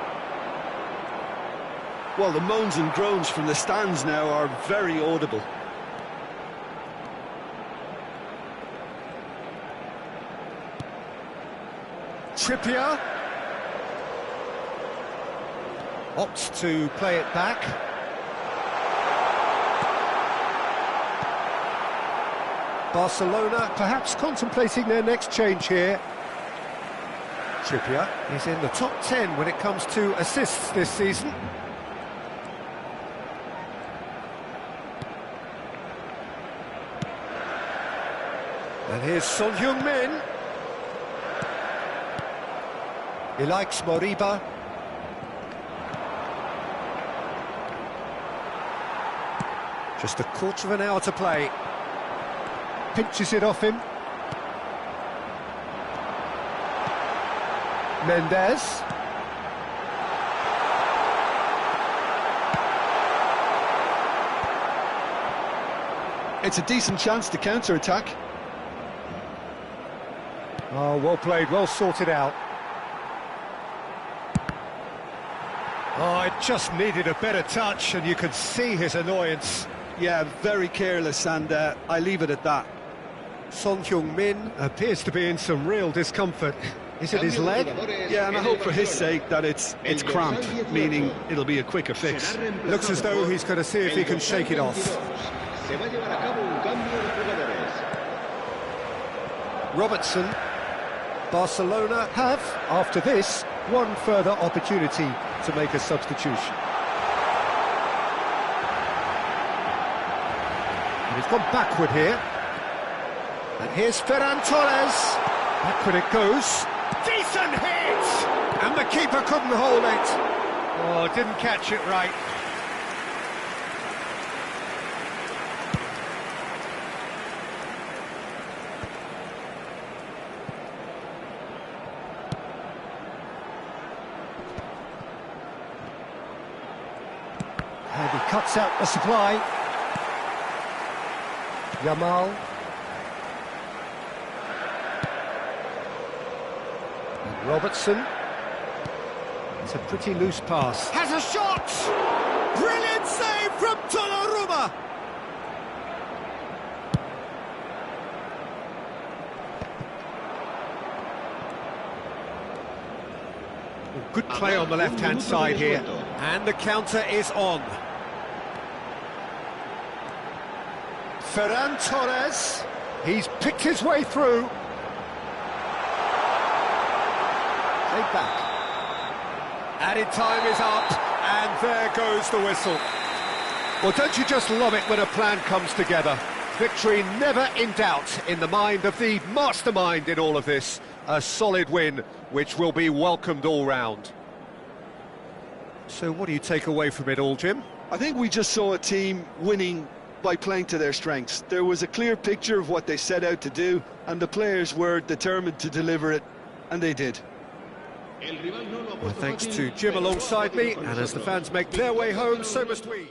Well, the moans and groans from the stands now are very audible. Trippier opts to play it back. Barcelona perhaps contemplating their next change here. Trippier is in the top 10 when it comes to assists this season. And here's Son Heung-min. He likes Moriba. Just a quarter of an hour to play. Pinches it off him. Mendes. It's a decent chance to counter-attack. Oh, well played, well sorted out. Oh, it just needed a better touch, and you could see his annoyance. Yeah, very careless, and I leave it at that. Son Heung-min appears to be in some real discomfort. Is it his leg? Yeah, and I hope for his sake that it's cramp, meaning it'll be a quicker fix. Looks as though he's going to see if he can shake it off. Robertson. Barcelona have, after this, one further opportunity to make a substitution. And he's gone backward here. And here's Ferran Torres. Backward it goes. Decent hit! And the keeper couldn't hold it. Oh, didn't catch it right. And he cuts out the supply. Yamal. And Robertson. It's a pretty loose pass. Has a shot! Brilliant save from Donnarumma! Good play on the left-hand side here. And the counter is on. Ferran Torres. He's picked his way through. Played back. Added time is up, and there goes the whistle. Well, don't you just love it when a plan comes together? Victory never in doubt in the mind of the mastermind in all of this. A solid win, which will be welcomed all round. So what do you take away from it all, Jim? I think we just saw a team winning by playing to their strengths. There was a clear picture of what they set out to do, and the players were determined to deliver it, and they did. Well, thanks to Jim alongside me, and as the fans make their way home, so must we.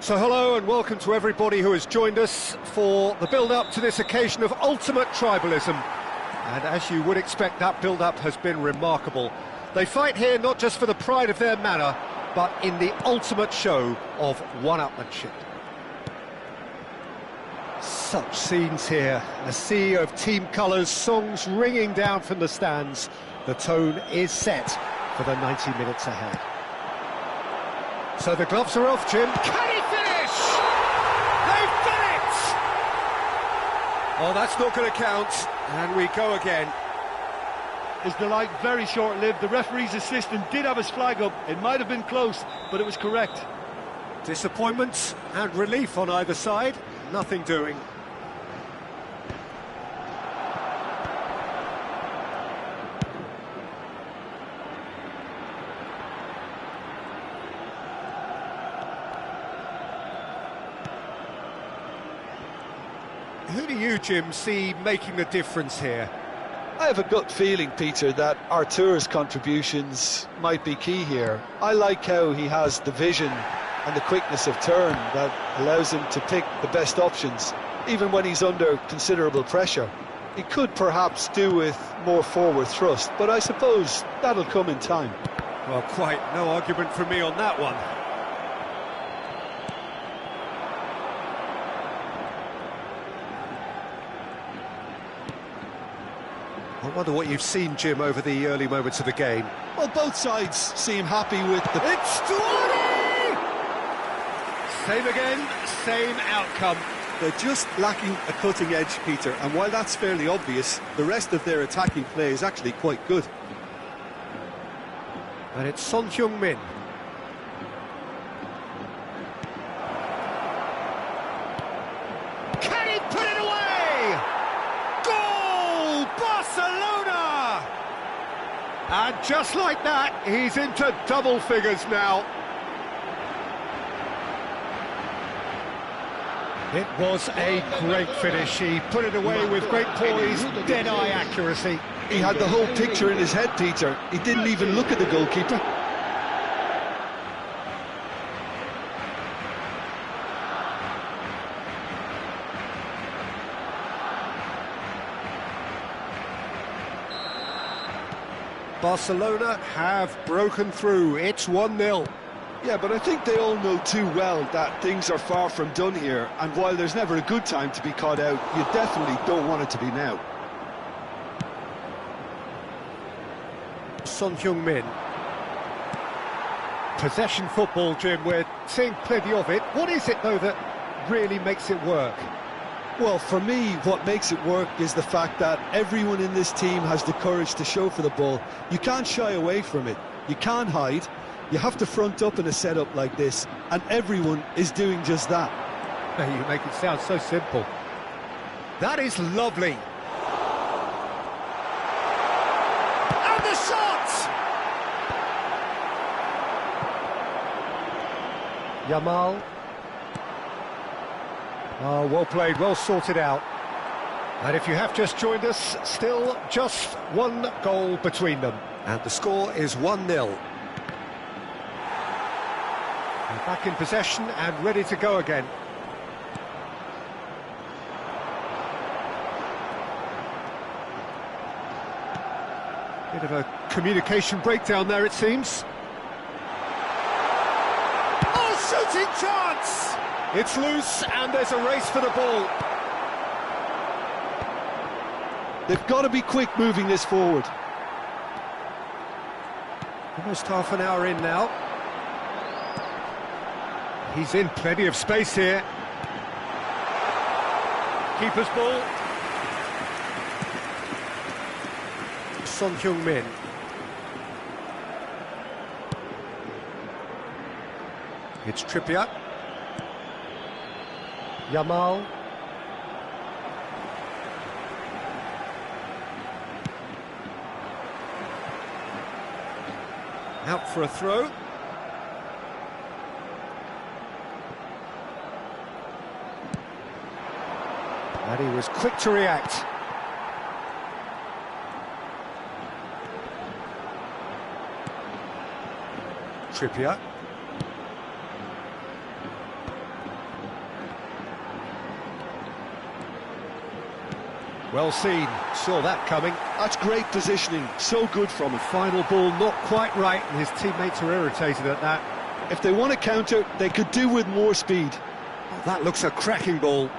So hello and welcome to everybody who has joined us for the build-up to this occasion of ultimate tribalism. And as you would expect, that build-up has been remarkable. They fight here not just for the pride of their manor, but in the ultimate show of one-upmanship. Such scenes here, a sea of team colours, songs ringing down from the stands. The tone is set for the 90 minutes ahead. So the gloves are off, Jim. Can he finish? They've done it! Oh, that's not going to count. And we go again. His delight very short-lived. The referee's assistant did have his flag up. It might have been close, but it was correct. Disappointment and relief on either side. Nothing doing. Who do you, Jim, see making the difference here? I have a gut feeling, Peter, that Artur's contributions might be key here. I like how he has the vision and the quickness of turn that allows him to pick the best options, even when he's under considerable pressure. He could perhaps do with more forward thrust, but I suppose that'll come in time. Well, quite no argument from me on that one. I wonder what you've seen, Jim, over the early moments of the game. Well, both sides seem happy with the... It's 20! Same again, same outcome. They're just lacking a cutting edge, Peter, and while that's fairly obvious, the rest of their attacking play is actually quite good. And it's Son Heung-min. Can he put it away? Goal! Barcelona! And just like that, he's into double figures now. It was a great finish. He put it away with great poise, dead-eye accuracy. He had the whole picture in his head, Peter. He didn't even look at the goalkeeper. Barcelona have broken through. It's 1-0. Yeah, but I think they all know too well that things are far from done here, and while there's never a good time to be caught out, you definitely don't want it to be now. Son Heung-min. Possession football, Jim, we're seeing plenty of it. What is it, though, that really makes it work? Well, for me, what makes it work is the fact that everyone in this team has the courage to show for the ball. You can't shy away from it. You can't hide. You have to front up in a setup like this, and everyone is doing just that. You make it sound so simple. That is lovely. And the shot! Yamal. Oh, well played, well sorted out. And if you have just joined us, still just one goal between them. And the score is 1-0. They're back in possession and ready to go again. Bit of a communication breakdown there, it seems. Oh, shooting chance! It's loose and there's a race for the ball. They've got to be quick moving this forward. Almost half an hour in now. He's in plenty of space here. Keeper's ball. Son Heung-min. It's Trippier. Yamal. Out for a throw. And he was quick to react. Trippier. Well seen, saw that coming. That's great positioning, so good from him. Final ball not quite right, and his teammates were irritated at that. If they want to counter, they could do with more speed. Oh, that looks a cracking ball.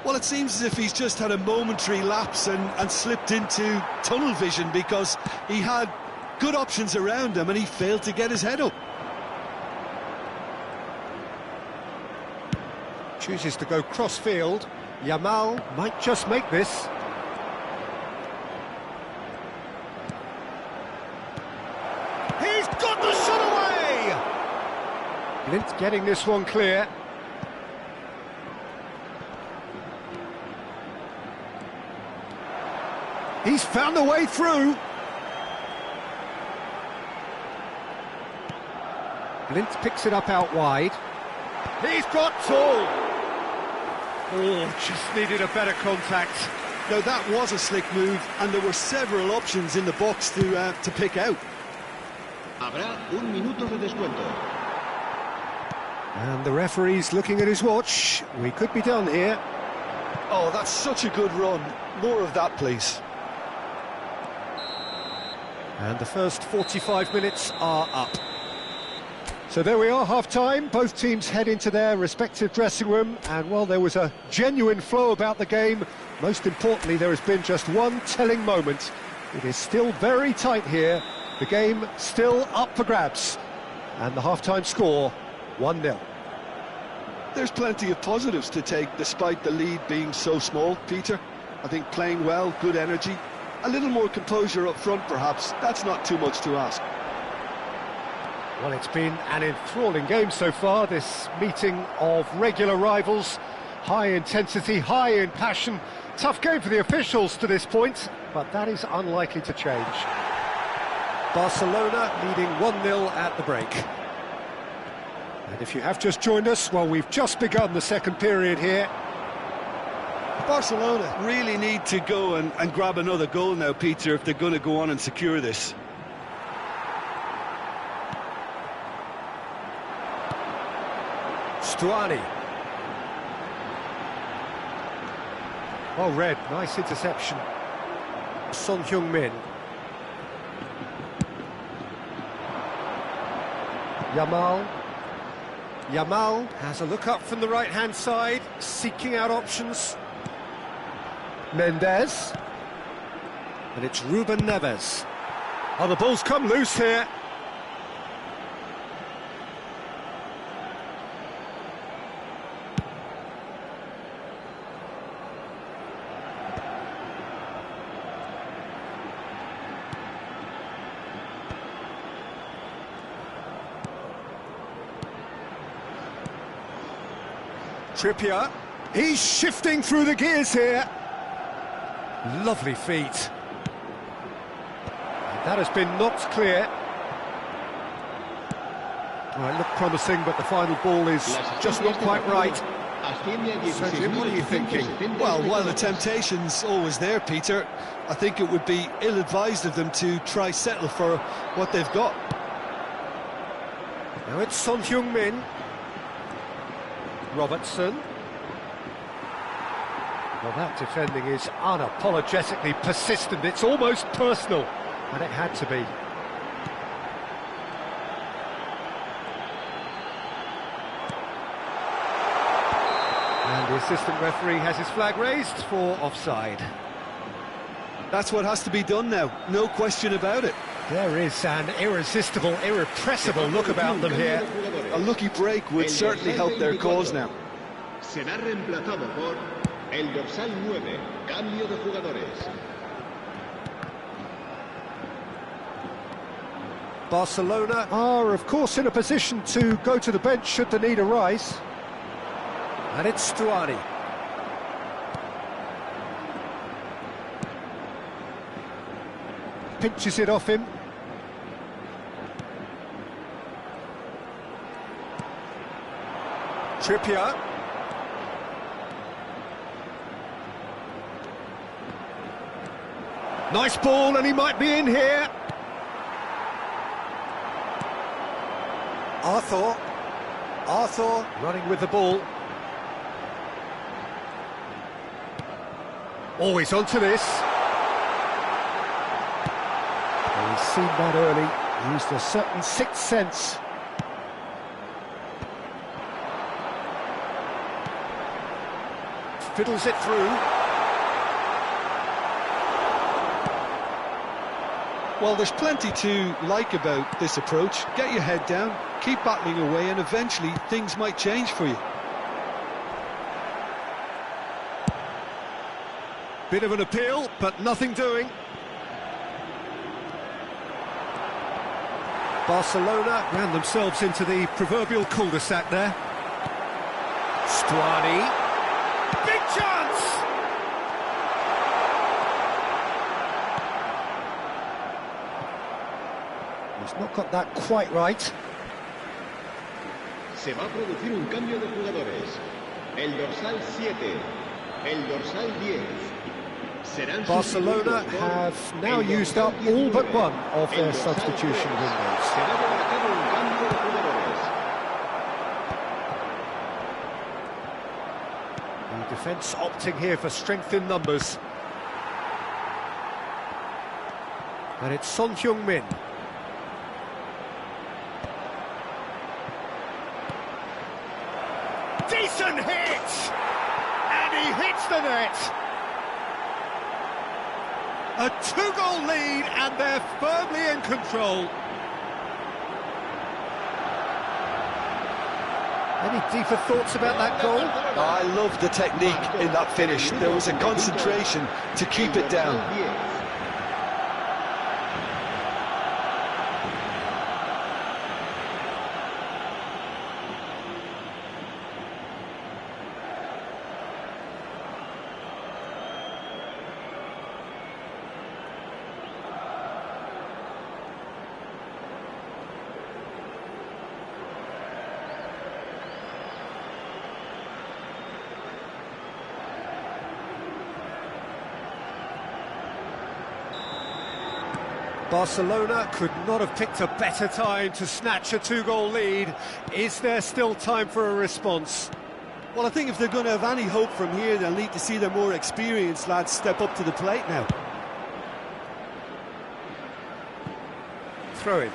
Well, it seems as if he's just had a momentary lapse and slipped into tunnel vision, because he had good options around him and he failed to get his head up. Chooses to go cross-field. Yamal might just make this. He's got the shot away! Blint getting this one clear. He's found a way through. Blint picks it up out wide. He's got tall. Oh, just needed a better contact. Now that was a slick move, and there were several options in the box to pick out. Habrá un minuto de descuento. And the referee's looking at his watch. We could be done here. Oh, that's such a good run. More of that, please. And the first 45 minutes are up. So there we are, half-time. Both teams head into their respective dressing room, and while there was a genuine flow about the game, most importantly, there has been just one telling moment. It is still very tight here. The game still up for grabs. And the half-time score, 1-0. There's plenty of positives to take, despite the lead being so small, Peter. I think playing well, good energy. A little more composure up front, perhaps. That's not too much to ask. Well, it's been an enthralling game so far, this meeting of regular rivals. High intensity, high in passion. Tough game for the officials to this point, but that is unlikely to change. Barcelona leading 1-0 at the break. And if you have just joined us, well, we've just begun the second period here. Barcelona really need to go and grab another goal now, Peter, if they're going to go on and secure this. Stuani. Well read, nice interception. Son Heung-min. Yamal. Yamal has a look up from the right-hand side, seeking out options. Mendes. And it's Ruben Neves. Oh, the ball's come loose here. Trippier, he's shifting through the gears here. Lovely feet. That has been knocked clear. Well, it looked promising, but the final ball is just not quite right. Asciende a So, Jim, what are you thinking? 16.70 Well, while the espectadores. temptation's always there, Peter, I think it would be ill-advised of them to try settle for what they've got. Now it's Son Heung-min. Robertson. Well, that defending is unapologetically persistent. It's almost personal, and it had to be. And the assistant referee has his flag raised for offside. That's what has to be done now, no question about it. There is an irresistible, irrepressible look about them here. A lucky break would certainly help their cause now. Será reemplazado por el dorsal 9, cambio de jugadores. Barcelona are, of course, in a position to go to the bench should the need arise. And it's Stuani. Pinches it off him. Trippier. Nice ball, and he might be in here. Arthur running with the ball. Always onto this. Well, he's seen that early, used a certain sixth sense. Fiddles it through. Well, there's plenty to like about this approach. Get your head down, keep battling away, and eventually things might change for you. Bit of an appeal, but nothing doing. Barcelona ran themselves into the proverbial cul-de-sac there. Stuani. Big chance! He's not got that quite right. Se va a producir un cambio de jugadores. El dorsal 7, el dorsal 10. Serán Barcelona sustituidos por have now el used dorsal up all but 19, one of el their dorsal substitution 3. windows. Se va a llevar a cabo un cambio de jugadores. The defence opting here for strength in numbers. And it's Son Heung-min. Decent hit! And he hits the net! A two-goal lead, and they're firmly in control. Any deeper thoughts about that goal? I love the technique in that finish. There was a concentration to keep it down. Dorsal 10. Barcelona could not have picked a better time to snatch a two-goal lead. Is there still time for a response? Well, I think if they're going to have any hope from here, they'll need to see their more experienced lads step up to the plate now. Throw in.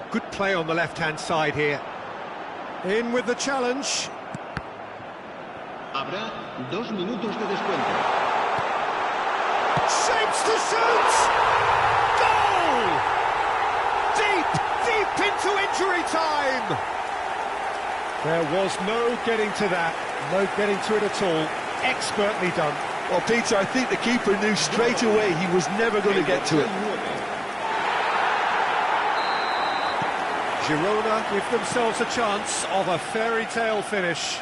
Good play on the left-hand side here. In with the challenge. Habrá 2 minutos de descuento. Shapes to shoot! Goal! Deep into injury time! There was no getting to that, no getting to it at all. Expertly done. Well, Peter, I think the keeper knew straight away he was never going to get to it. Girona give themselves a chance of a fairy tale finish.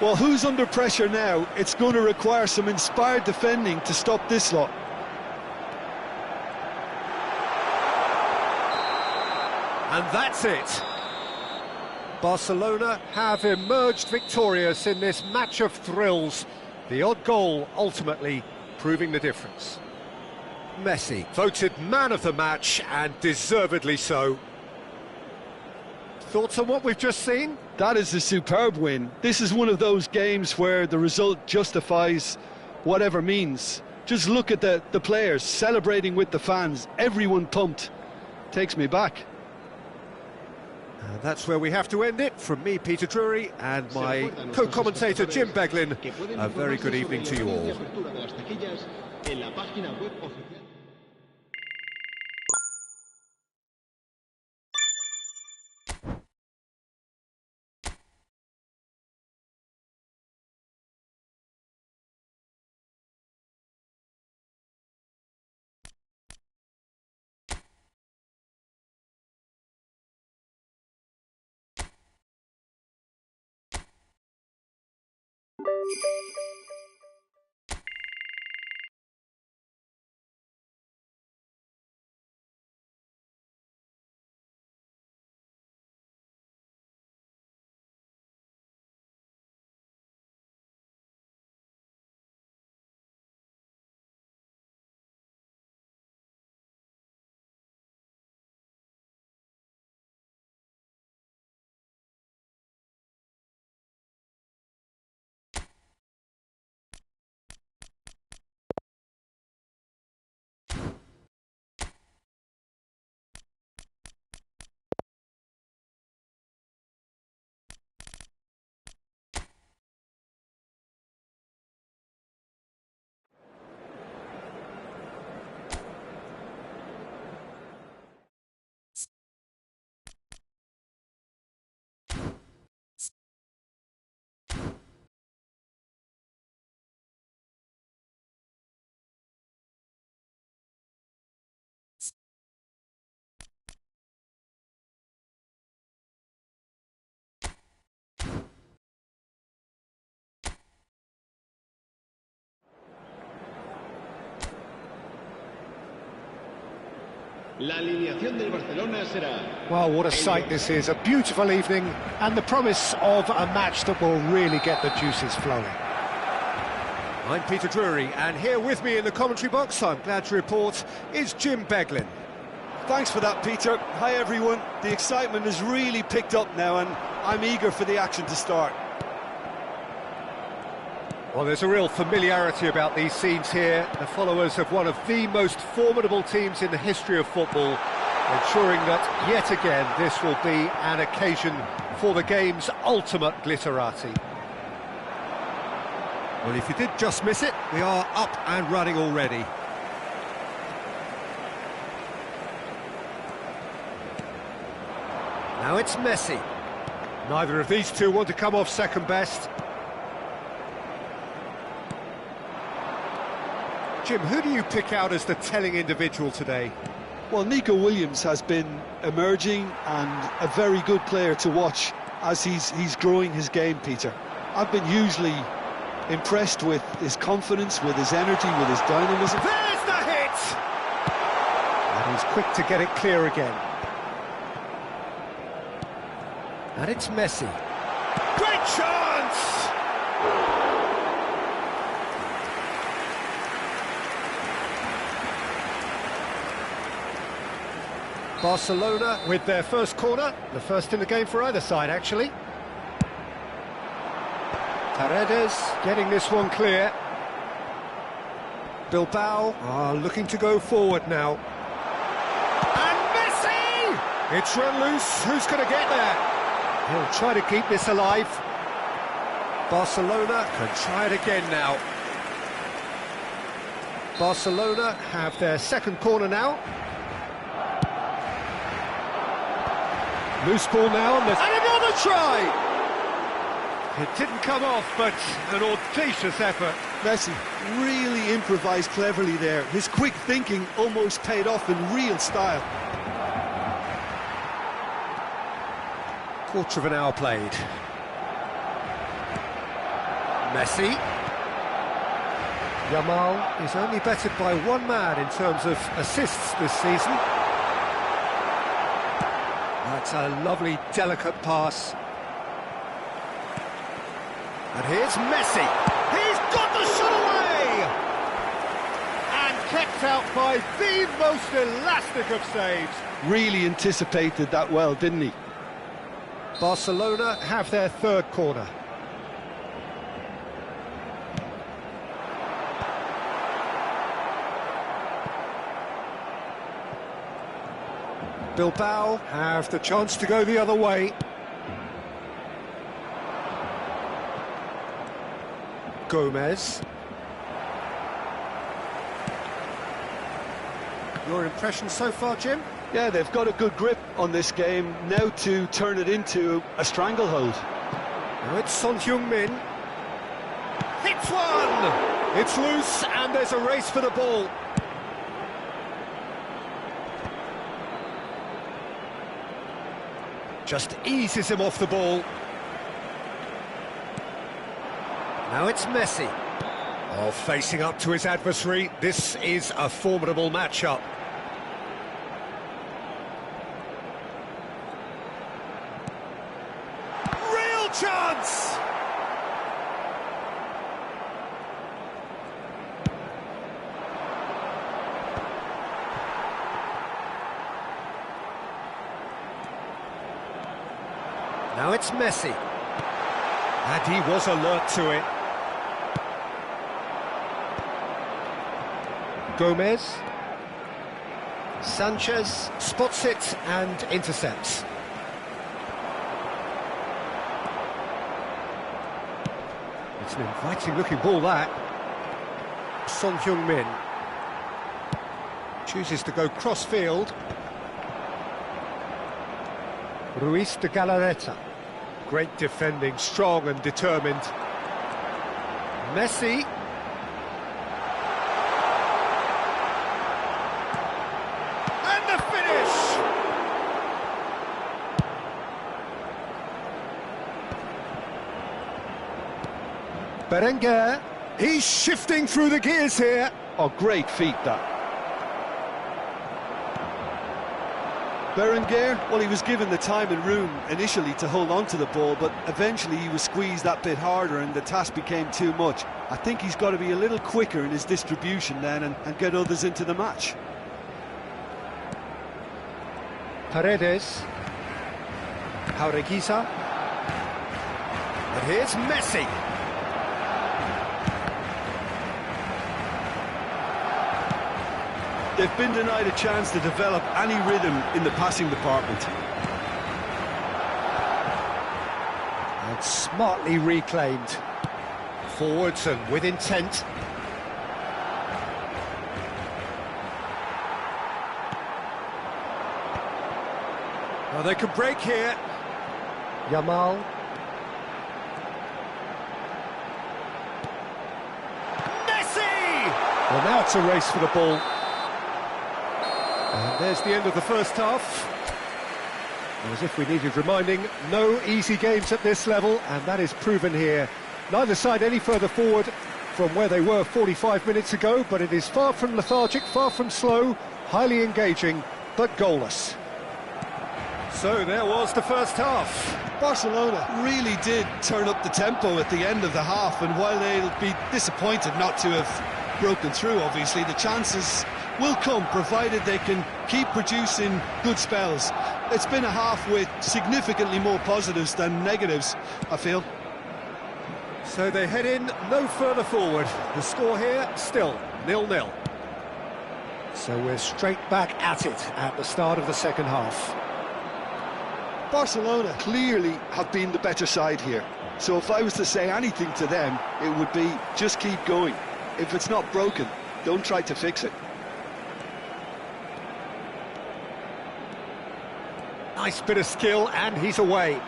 Well, who's under pressure now? It's going to require some inspired defending to stop this lot. And that's it. Barcelona have emerged victorious in this match of thrills. The odd goal ultimately proving the difference. Messi, voted man of the match, and deservedly so. Thoughts on what we've just seen? That is a superb win. This is one of those games where the result justifies whatever means. Just look at the players celebrating with the fans. Everyone pumped. Takes me back. And that's where we have to end it. From me, Peter Drury, and my co-commentator, Jim Beglin, a very good evening to you all. La alineación del Barcelona será... Well, what a sight this is. A beautiful evening and the promise of a match that will really get the juices flowing. I'm Peter Drury, and here with me in the commentary box, I'm glad to report, is Jim Beglin. Thanks for that, Peter. Hi, everyone. The excitement has really picked up now, and I'm eager for the action to start. Well, there's a real familiarity about these scenes here. The followers of one of the most formidable teams in the history of football, ensuring that, yet again, this will be an occasion for the game's ultimate glitterati. Well, if you did just miss it, we are up and running already. Now it's Messi. Neither of these two want to come off second best. Jim, who do you pick out as the telling individual today? Well, Nico Williams has been emerging and a very good player to watch as he's growing his game, Peter. I've been hugely impressed with his confidence, with his energy, with his dynamism. There's the hit! And he's quick to get it clear again. And it's Messi. Great chance! Barcelona with their first corner, the first in the game for either side, actually. Paredes getting this one clear. Bilbao are looking to go forward now. And Messi! It's run loose, who's going to get there? He'll try to keep this alive. Barcelona can try it again now. Barcelona have their second corner now. Loose ball now, and another try! It didn't come off, but an audacious effort. Messi really improvised cleverly there. His quick thinking almost paid off in real style. Quarter of an hour played. Messi. Yamal is only bettered by one man in terms of assists this season. That's a lovely, delicate pass. And here's Messi. He's got the shot away! And kept out by the most elastic of saves. Really anticipated that well, didn't he? Barcelona have their third corner. Bilbao have the chance to go the other way. Gomez. Your impression so far, Jim? Yeah, they've got a good grip on this game, now to turn it into a stranglehold. Now it's Son Heung-min. Hits one! It's loose and there's a race for the ball. Just eases him off the ball. Now it's Messi. Oh, facing up to his adversary. This is a formidable matchup. Real chance! Now it's Messi. And he was alert to it. Gomez. Sanchez spots it and intercepts. It's an inviting looking ball, that. Son Heung-min chooses to go cross-field. Ruiz de Galarreta. Great defending, strong and determined. Messi. And the finish! Berenguer. He's shifting through the gears here. Oh, great feat, that. Berenguer, well, he was given the time and room initially to hold on to the ball, but eventually he was squeezed that bit harder and the task became too much. I think he's got to be a little quicker in his distribution then and get others into the match. Paredes. Jaureguisa. And here's Messi. They've been denied a chance to develop any rhythm in the passing department. And smartly reclaimed. Forwards and with intent. Well, they could break here. Yamal. Messi! Well, now it's a race for the ball. And there's the end of the first half. As if we needed reminding, no easy games at this level, and that is proven here. Neither side any further forward from where they were 45 minutes ago, but it is far from lethargic, far from slow, highly engaging, but goalless. So there was the first half. Barcelona really did turn up the tempo at the end of the half, and while they'll be disappointed not to have broken through, obviously, the chances will come, provided they can keep producing good spells. It's been a half with significantly more positives than negatives, I feel. So they head in no further forward. The score here, still 0-0. So we're straight back at it at the start of the second half. Barcelona clearly have been the better side here. So if I was to say anything to them, it would be just keep going. If it's not broken, don't try to fix it. Nice bit of skill, and he's away.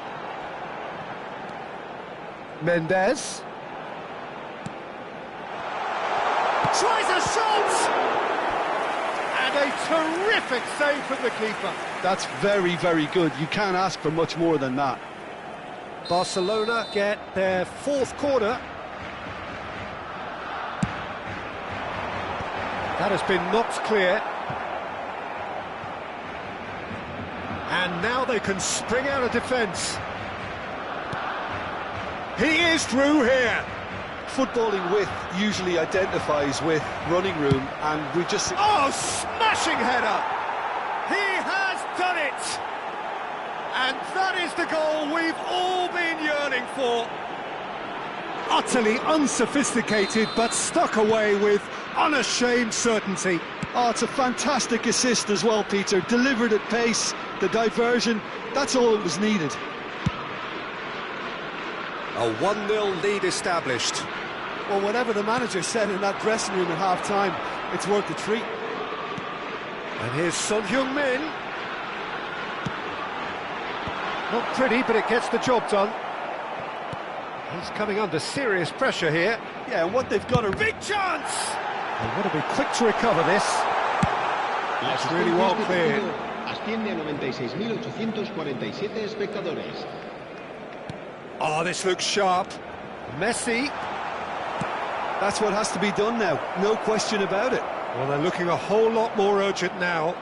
Mendes. Tries a shot! And a terrific save from the keeper. That's very, very good. You can't ask for much more than that. Barcelona get their fourth corner. That has been knocked clear. And now they can spring out of defence. He is through here. Footballing width usually identifies with running room, and we just... Oh, smashing header! He has done it! And that is the goal we've all been yearning for. Utterly unsophisticated, but stuck away with unashamed certainty. Oh, it's a fantastic assist as well, Peter. Delivered at pace, the diversion, that's all that was needed. A 1-0 lead established. Well, whatever the manager said in that dressing room at half-time, it's worth the treat. And here's Son Heung-min. Not pretty, but it gets the job done. He's coming under serious pressure here. Yeah, and what they've got a big chance! They've got to be quick to recover this. That's really well cleared. Asciende a 96.847 espectadores. Oh, this looks sharp. Messi. That's what has to be done now, no question about it. Well, they're looking a whole lot more urgent now.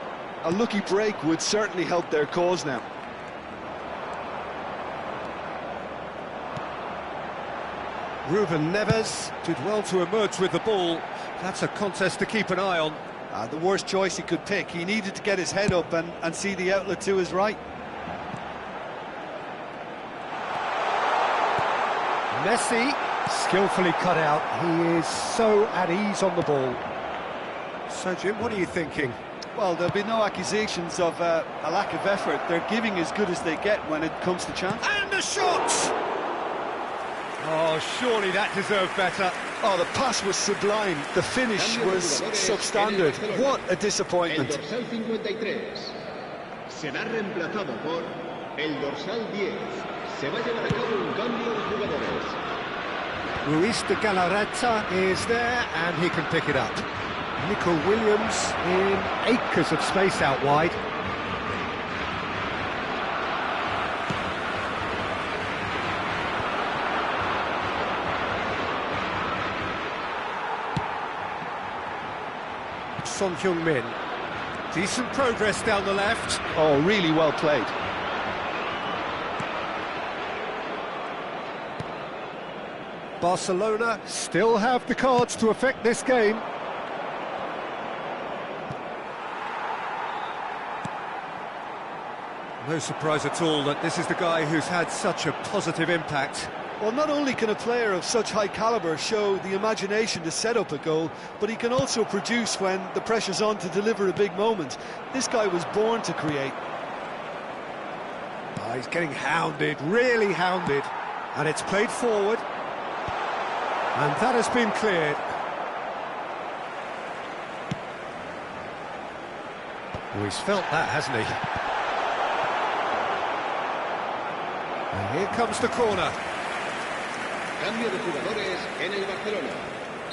A lucky break would certainly help their cause now. Ruben Neves did well to emerge with the ball. That's a contest to keep an eye on. The worst choice he could pick. He needed to get his head up and see the outlet to his right. Messi, skillfully cut out. He is so at ease on the ball. So, Jim, what are you thinking? Well, there'll be no accusations of a lack of effort. They're giving as good as they get when it comes to chance. And a shot! Oh, surely that deserved better. Oh, the pass was sublime. The finish was substandard. What a disappointment. El dorsal 53 será reemplazado por el dorsal 10. Se va a llevar a cabo un cambio de jugadores. Ruiz de Galarreta is there, and he can pick it up. Nico Williams in acres of space out wide. Son Heung-min. Decent progress down the left. Oh, really well played. Barcelona still have the cards to affect this game. No surprise at all that this is the guy who's had such a positive impact. Well, not only can a player of such high calibre show the imagination to set up a goal, but he can also produce when the pressure's on to deliver a big moment. This guy was born to create. Oh, he's getting hounded, really hounded. And it's played forward. And that has been cleared. Oh, he's felt that, hasn't he? And here comes the corner. Cambio de jugadores en el Barcelona.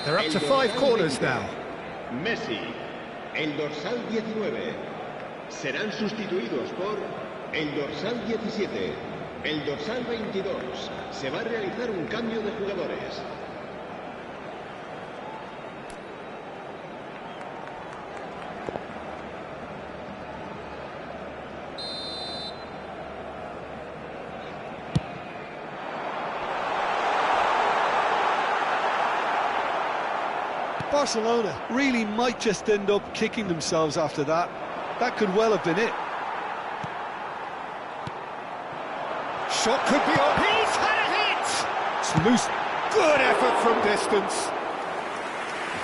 They're up to 5 corners now. Messi, el dorsal 19. Serán sustituidos por el dorsal 17. El dorsal 22. Se va a realizar un cambio de jugadores. Barcelona really might just end up kicking themselves after that. That could well have been it. Shot could be on. He's had a hit! It's loose. Good effort from distance.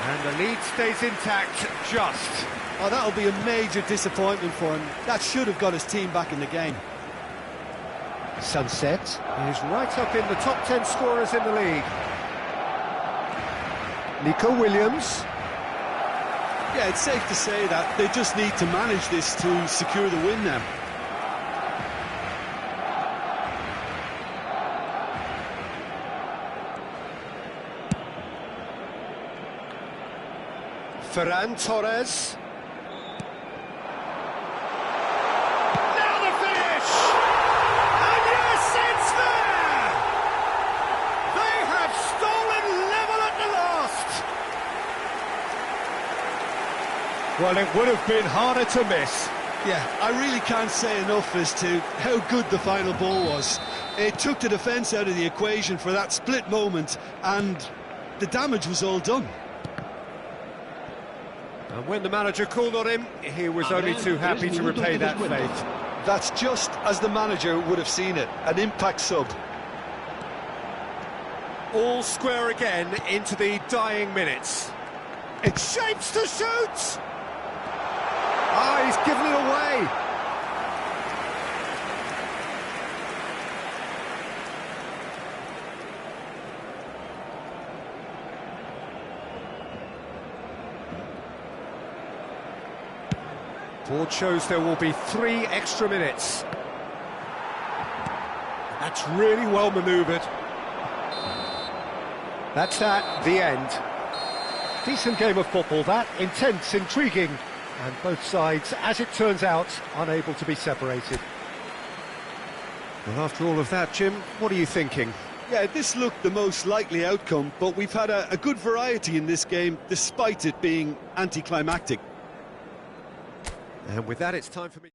And the lead stays intact, just. Oh, that'll be a major disappointment for him. That should have got his team back in the game. Sunset is right up in the top 10 scorers in the league. Nico Williams. Yeah, it's safe to say that they just need to manage this to secure the win now. Ferran Torres. Now the finish! And yes, it's there! Well, it would have been harder to miss. Yeah, I really can't say enough as to how good the final ball was. It took the defence out of the equation for that split moment, and the damage was all done. And when the manager called on him, he was only too happy to repay that faith. That's just as the manager would have seen it, an impact sub. All square again into the dying minutes. It shapes to shoot! Ah, he's given it away. Board shows there will be 3 extra minutes. That's really well manoeuvred. That's that, the end. Decent game of football, that. Intense, intriguing, and both sides, as it turns out, unable to be separated. Well, after all of that, Jim, what are you thinking? Yeah, this looked the most likely outcome, but we've had a good variety in this game, despite it being anticlimactic. And with that, it's time for me.